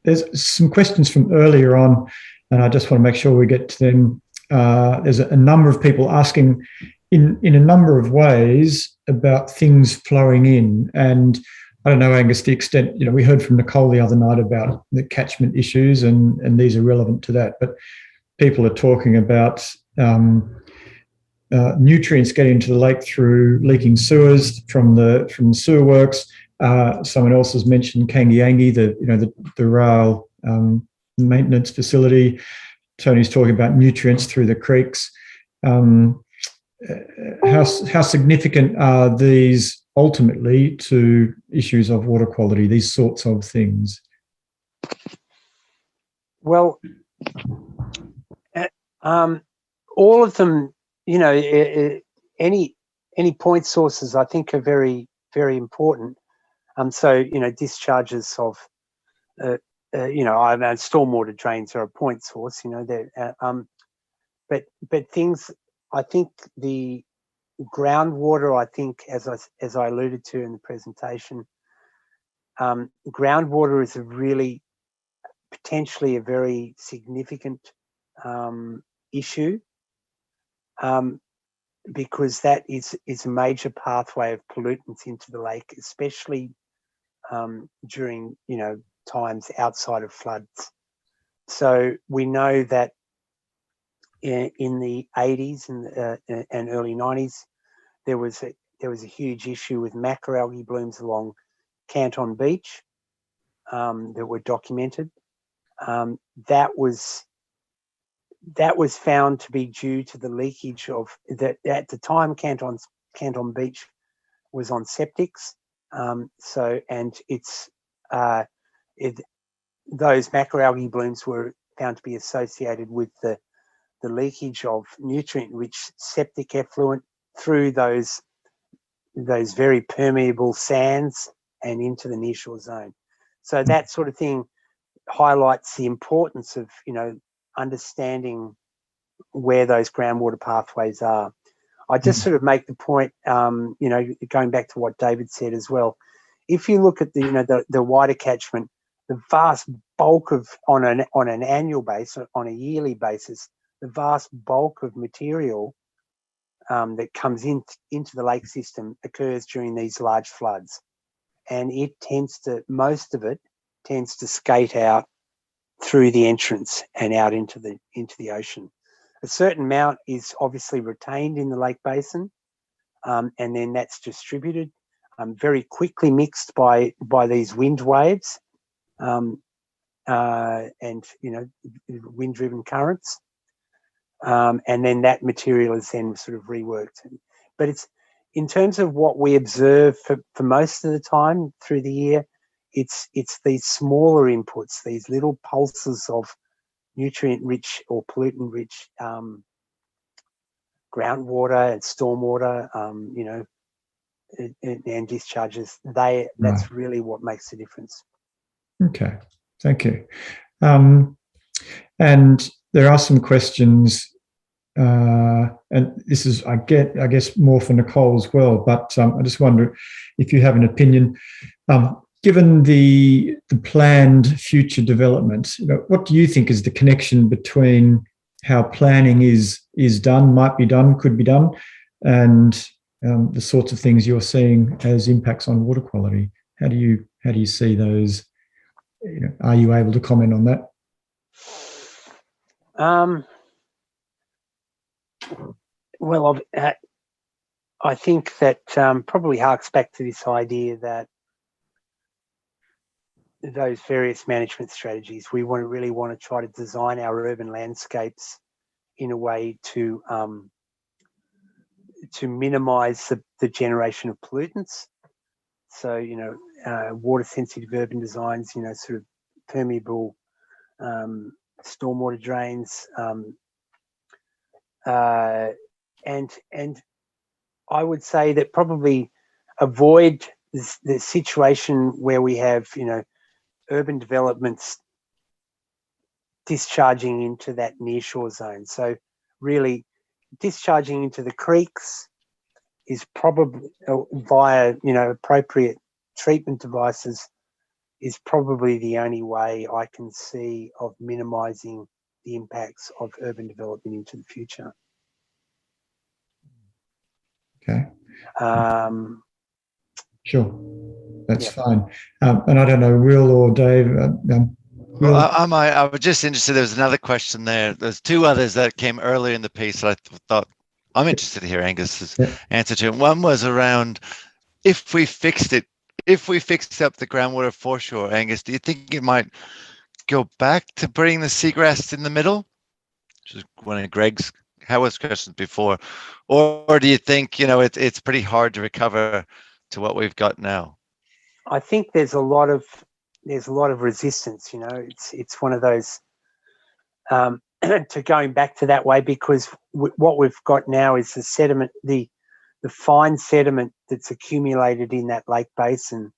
there's some questions from earlier on, and I just want to make sure we get to them. There's a number of people asking in a number of ways about things flowing in, and I don't know, Angus, the extent, we heard from Nicole the other night about the catchment issues, and these are relevant to that. But people are talking about nutrients getting into the lake through leaking sewers from the sewer works. Someone else has mentioned Kangiangi, the rail maintenance facility. Tony's talking about nutrients through the creeks. How significant are these ultimately to issues of water quality, these sorts of things? Well, all of them, any point sources I think are very, very important. So, discharges of, stormwater drains are a point source, but things, I think the groundwater, I think, as I alluded to in the presentation, groundwater is potentially a very significant issue, because that is a major pathway of pollutants into the lake, especially during times outside of floods. So we know that in the 80s and early 90s, there was a huge issue with macroalgae blooms along Canton Beach that were documented. That was found to be due to the leakage of that. At the time, Canton Beach was on septics, those macroalgae blooms were found to be associated with the leakage of nutrient-rich septic effluent through those very permeable sands and into the nearshore zone. So that sort of thing highlights the importance of understanding where those groundwater pathways are. I just sort of make the point, going back to what David said as well. If you look at the wider catchment, the vast bulk of on an annual basis, on a yearly basis, the vast bulk of material that comes into the lake system occurs during these large floods, and most of it tends to skate out through the entrance and out into the ocean. A certain amount is obviously retained in the lake basin, and then that's distributed, very quickly mixed by these wind waves, and wind-driven currents, and then that material is then sort of reworked. But it's, in terms of what we observe for most of the time through the year, it's these smaller inputs, these little pulses of nutrient-rich or pollutant-rich groundwater and stormwater, and discharges. That's really what makes the difference. Okay, thank you. And there are some questions, and this is, I guess, more for Nicole as well. But I just wonder if you have an opinion. Given the planned future development, what do you think is the connection between how planning is done, might be done, could be done, and the sorts of things you're seeing as impacts on water quality? How do you see those? Are you able to comment on that? Well, I think that probably harks back to this idea that those various management strategies, we really want to try to design our urban landscapes in a way to minimize the generation of pollutants. So, water sensitive urban designs, sort of permeable stormwater drains, and I would say that probably avoid the situation where we have, urban developments discharging into that nearshore zone. So really discharging into the creeks is probably via, appropriate treatment devices is probably the only way I can see of minimizing the impacts of urban development into the future. Okay. Sure. That's fine. And I don't know, Will or Dave, Will? I was just interested. There was another question there. There's two others that came earlier in the piece that I thought I'm interested to hear Angus's answer to. One was around if we fixed it, if we fixed up the groundwater foreshore, Angus, do you think it might go back to bringing the seagrass in the middle? Which is one of Greg's Howard's questions before, or do you think it's pretty hard to recover to what we've got now? I think there's a lot of resistance. It's one of those to going back to that way, because what we've got now is the sediment, the fine sediment that's accumulated in that lake basin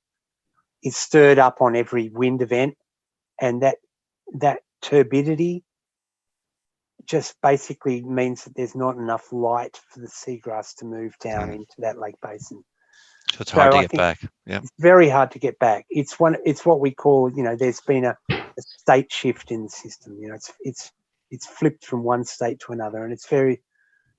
is stirred up on every wind event, and that turbidity just basically means that there's not enough light for the seagrass to move down into that lake basin. So it's hard to I get think back. Yeah, it's very hard to get back. It's what we call, there's been a state shift in the system. It's flipped from one state to another, and it's very,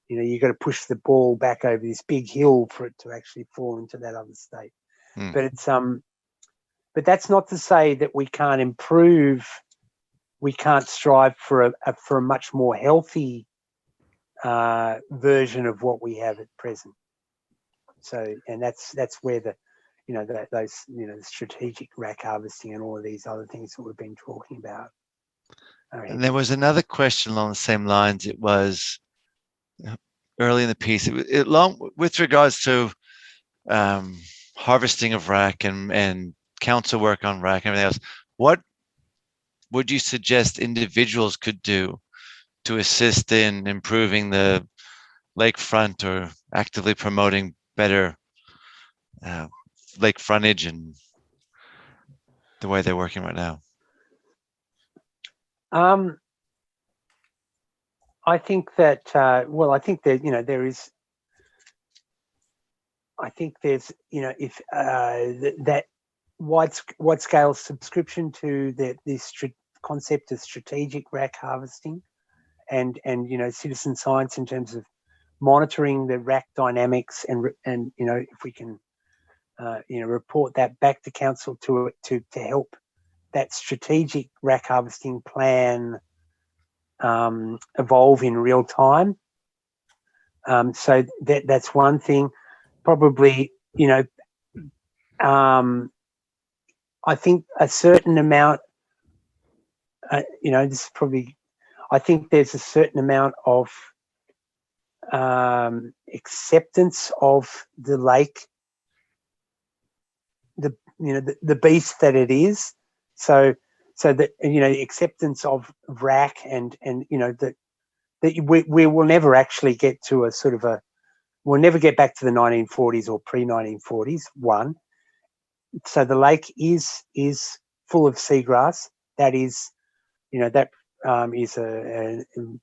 you've got to push the ball back over this big hill for it to actually fall into that other state. But it's but that's not to say that we can't improve. We can't strive for a much more healthy version of what we have at present. So, and that's where the the strategic rack harvesting and all of these other things that we've been talking about. And there was another question along the same lines. It was early in the piece. It long with regards to harvesting of rack and council work on rack and everything else. What would you suggest individuals could do to assist in improving the lakefront or actively promoting better lake frontage and the way they're working right now? I think that I think that there is. I think there's if that wide scale subscription to this concept of strategic rack harvesting, and citizen science in terms of monitoring the rack dynamics, and if we can report that back to council to help that strategic rack harvesting plan evolve in real time. So that's one thing. Probably, I think a certain amount, this is probably, I think there's a certain amount of acceptance of the lake, the beast that it is. So that, acceptance of rack and that we will never actually get to a sort of we'll never get back to the 1940s or pre-1940s, one. So the lake is full of seagrass. That is,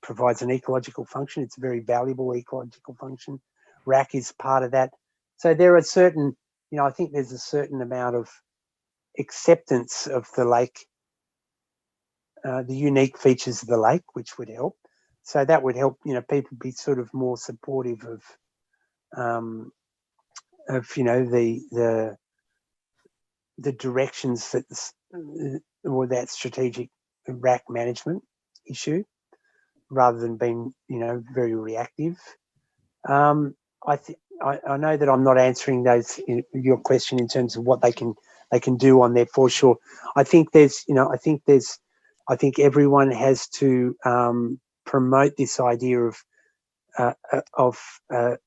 provides an ecological function. It's a very valuable ecological function. Rack is part of that. So there are certain, I think there's a certain amount of acceptance of the lake, the unique features of the lake, which would help. So that would help, people be sort of more supportive of the directions or that strategic rack management issue, rather than being very reactive. I know that I'm not answering your question in terms of what they can do on their foreshore. I think everyone has to promote this idea of a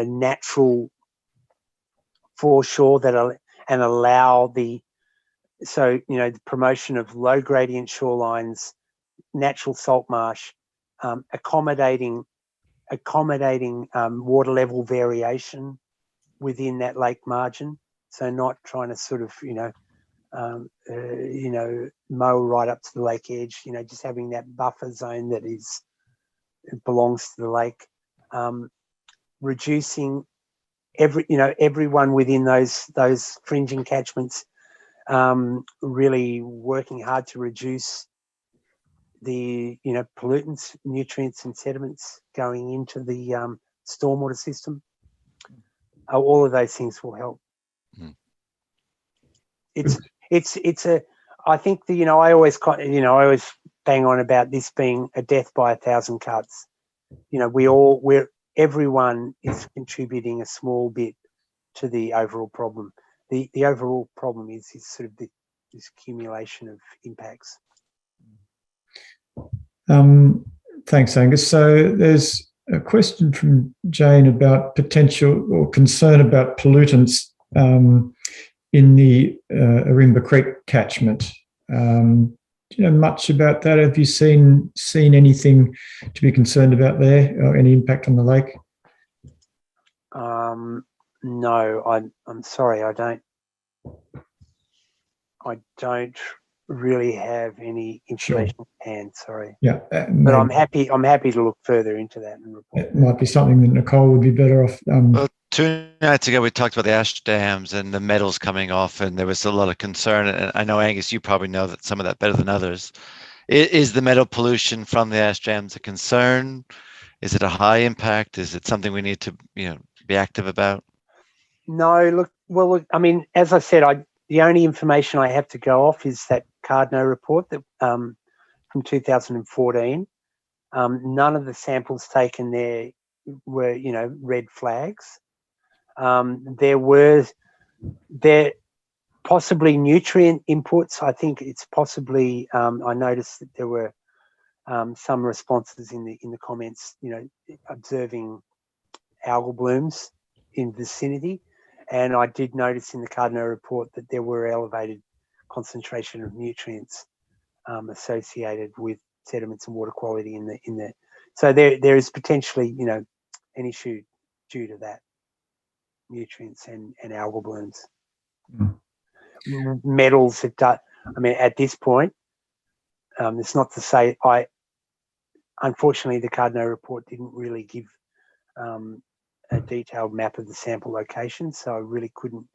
natural foreshore and allow the promotion of low gradient shorelines, natural salt marsh, accommodating water level variation within that lake margin. So not trying to sort of mow right up to the lake edge. Just having that buffer zone that belongs to the lake. Reducing everyone within those fringing catchments, really working hard to reduce the pollutants, nutrients and sediments going into the stormwater system. All of those things will help. I think that, I always bang on about this being a death by 1,000 cuts. Everyone is contributing a small bit to the overall problem. The overall problem is sort of this accumulation of impacts. Thanks, Angus. So there's a question from Jane about potential or concern about pollutants in the Arimba Creek catchment. Do you know much about that? Have you seen anything to be concerned about there, or any impact on the lake? No, I'm sorry, I don't really have any information at hand. Sorry. Yeah, but I'm happy to look further into that and report. It might be something that Nicole would be better off. Well, 2 nights ago we talked about the ash dams and the metals coming off, and there was a lot of concern. And I know, Angus, you probably know that some of that better than others. Is the metal pollution from the ash dams a concern? Is it a high impact? Is it something we need to, be active about? No, look. I mean, as I said, the only information I have to go off is that Cardno report that from 2014. None of the samples taken there were, red flags. There possibly nutrient inputs. I think it's possibly. I noticed that there were some responses in the comments, observing algal blooms in vicinity, and I did notice in the Cardno report that there were elevated concentration of nutrients associated with sediments and water quality in the. So there is potentially, an issue due to that, nutrients and algal blooms. Metals at this point, it's not to say unfortunately the Cardno report didn't really give a detailed map of the sample locations, so I really couldn't,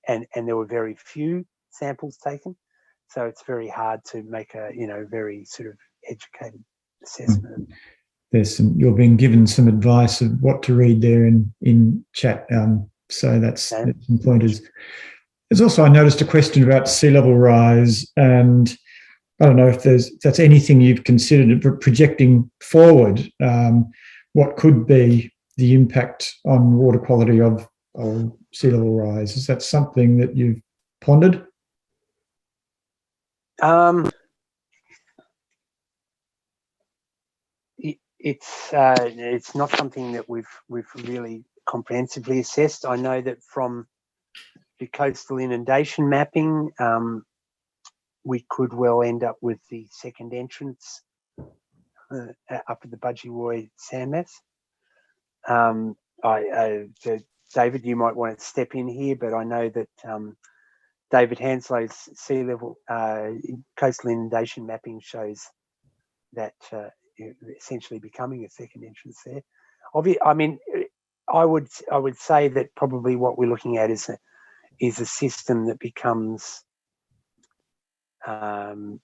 and there were very few samples taken, so it's very hard to make a very sort of educated assessment. You're being given some advice of what to read there in chat, so that's some pointers. There's also, I noticed a question about sea level rise, and I don't know if that's anything you've considered projecting forward. What could be the impact on water quality of sea level rise? Is that something that you've pondered? It's not something that we've really comprehensively assessed. I know that from the coastal inundation mapping, we could well end up with the second entrance up at the Budgie sandmass. David, you might want to step in here, but I know that David Hanslow's sea level coastal inundation mapping shows that essentially becoming a second entrance there. I would say that probably what we're looking at is a system that becomes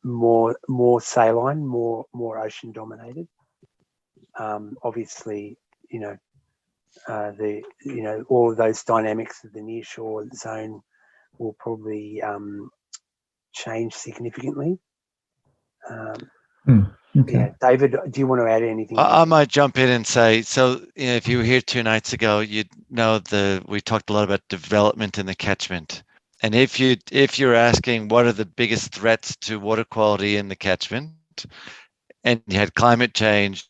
more saline, more ocean dominated. Obviously, all of those dynamics of the nearshore zone will probably change significantly. Okay. Yeah, David, do you want to add anything? I might jump in and say, so if you were here 2 nights ago, you'd know we talked a lot about development in the catchment. And if you're asking what are the biggest threats to water quality in the catchment, and you had climate change,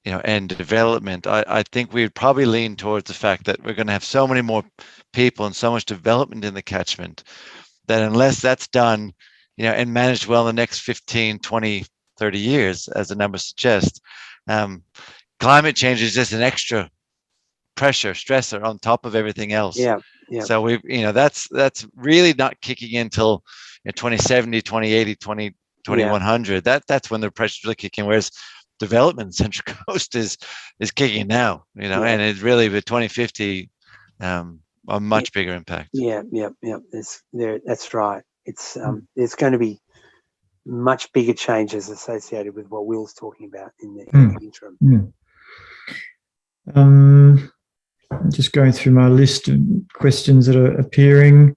and development, I think we'd probably lean towards the fact that we're going to have so many more people and so much development in the catchment that unless that's done, and managed well in the next 15, 20, 30 years, as the numbers suggest, climate change is just an extra pressure stressor on top of everything else. Yeah. So that's really not kicking in till 2070, 2080, 2100. That's when the pressure's really kicking. Whereas development in Central Coast is kicking now, and it's really with 2050 a much bigger impact. Yeah. That's right. It's there's going to be much bigger changes associated with what Will's talking about in the interim. I'm just going through my list of questions that are appearing.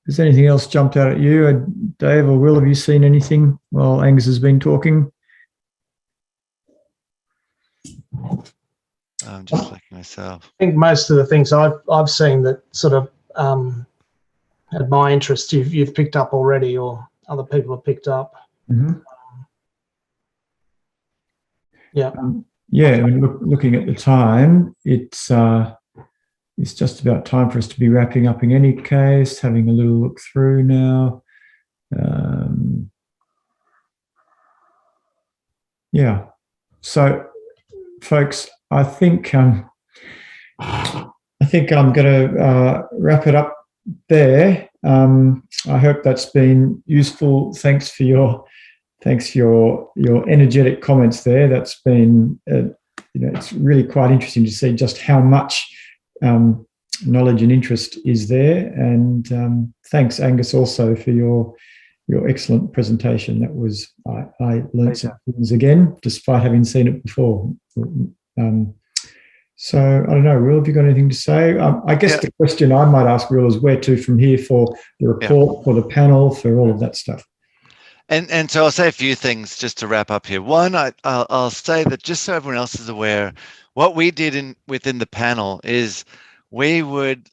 has anything else jumped out at you? Dave or Will, have you seen anything while Angus has been talking? I'm just looking myself. I think most of the things I've seen that sort of had my interest, you've picked up already, or other people have picked up. Mm-hmm. Yeah. Yeah, I mean, looking at the time, it's just about time for us to be wrapping up in any case, having a little look through now. Yeah. So, folks, I think I'm going to wrap it up there. I hope that's been useful. Thanks for your energetic comments there. That's been it's really quite interesting to see just how much knowledge and interest is there. And thanks, Angus, also for your excellent presentation. That was I learned some things again, despite having seen it before. So I don't know, Will, have you got anything to say? I guess the question I might ask, Will, is where to from here for the report, for the panel, for all of that stuff. And so I'll say a few things just to wrap up here. One, I'll say that just so everyone else is aware, what we did within the panel is we would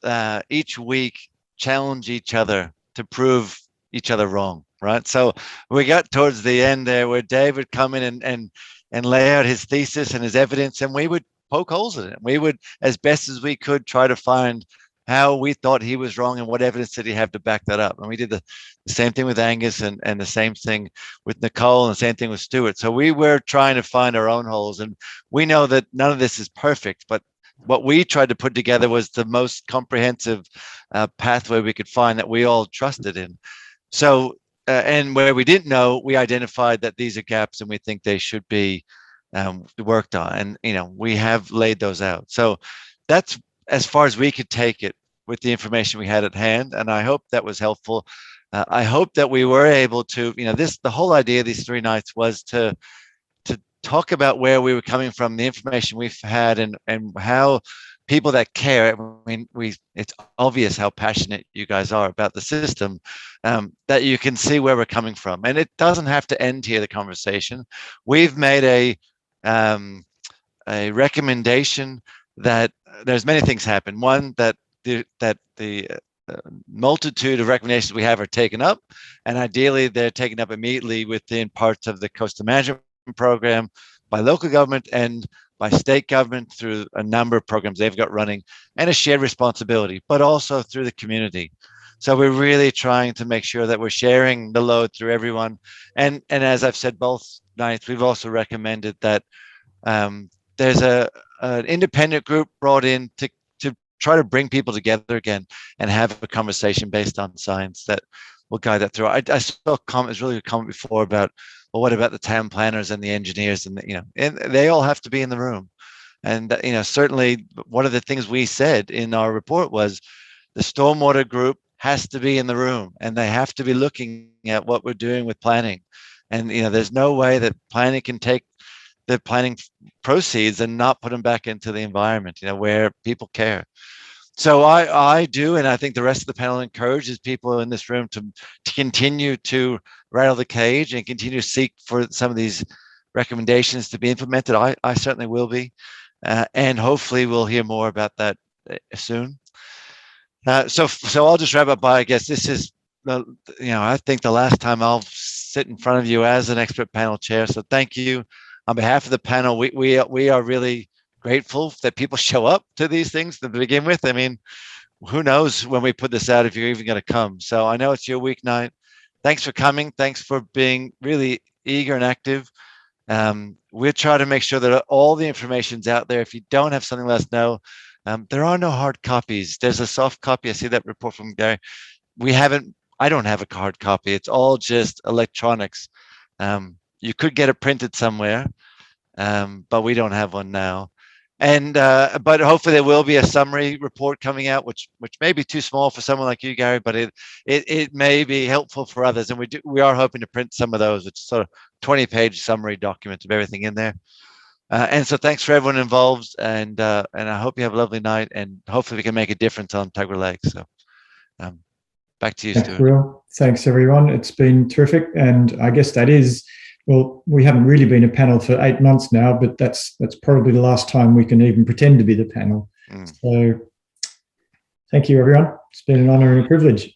each week challenge each other to prove each other wrong, right? So we got towards the end there where Dave would come in and lay out his thesis and his evidence, and we would poke holes in it. We would, as best as we could, try to find how we thought he was wrong and what evidence did he have to back that up. And we did the same thing with Angus and the same thing with Nicole and the same thing with Stuart. So we were trying to find our own holes, and we know that none of this is perfect, but what we tried to put together was the most comprehensive pathway we could find that we all trusted in. So, and where we didn't know, we identified that these are gaps and we think they should be worked on. And, we have laid those out. So that's as far as we could take it with the information we had at hand. And I hope that was helpful. I hope that we were able to, the whole idea of these 3 nights was to talk about where we were coming from, the information we've had, and how people that care, it's obvious how passionate you guys are about the system, that you can see where we're coming from. And it doesn't have to end here, the conversation. We've made a recommendation that there's many things happen. One, that the multitude of recommendations we have are taken up, and ideally they're taken up immediately within parts of the coastal management program by local government and by state government through a number of programs they've got running, and a shared responsibility, but also through the community. So we're really trying to make sure that we're sharing the load through everyone. And as I've said both nights, we've also recommended that there's an independent group brought in to try to bring people together again and have a conversation based on science that will guide that through. I saw a comment, it's really a comment before about, well, what about the town planners and the engineers, and and they all have to be in the room. And certainly one of the things we said in our report was the stormwater group has to be in the room, and they have to be looking at what we're doing with planning. And there's no way that planning can take the planning proceeds and not put them back into the environment, where people care. So I do, and I think the rest of the panel encourages people in this room to continue to rattle the cage and continue to seek for some of these recommendations to be implemented. I certainly will be, and hopefully we'll hear more about that soon. So I'll just wrap up by, I guess this is, I think the last time I'll sit in front of you as an expert panel chair. So thank you on behalf of the panel. We are really grateful that people show up to these things to begin with. I mean, who knows when we put this out if you're even going to come. So I know it's your weeknight. Thanks for coming. Thanks for being really eager and active. We'll try to make sure that all the information's out there. If you don't have something, let us know. There are no hard copies. There's a soft copy. I see that report from Gary. I don't have a hard copy. It's all just electronics. You could get it printed somewhere, but we don't have one now. And but hopefully there will be a summary report coming out, which may be too small for someone like you, Gary, but it may be helpful for others. And we are hoping to print some of those, which is sort of 20-page summary documents of everything in there. And so thanks for everyone involved, and I hope you have a lovely night, and hopefully we can make a difference on Tuggerah Lakes. So Back to you, Thanks, Stuart. Will. Thanks, everyone. It's been terrific. And I guess that is, well, we haven't really been a panel for 8 months now, but that's probably the last time we can even pretend to be the panel. So thank you, everyone. It's been an honour and a privilege.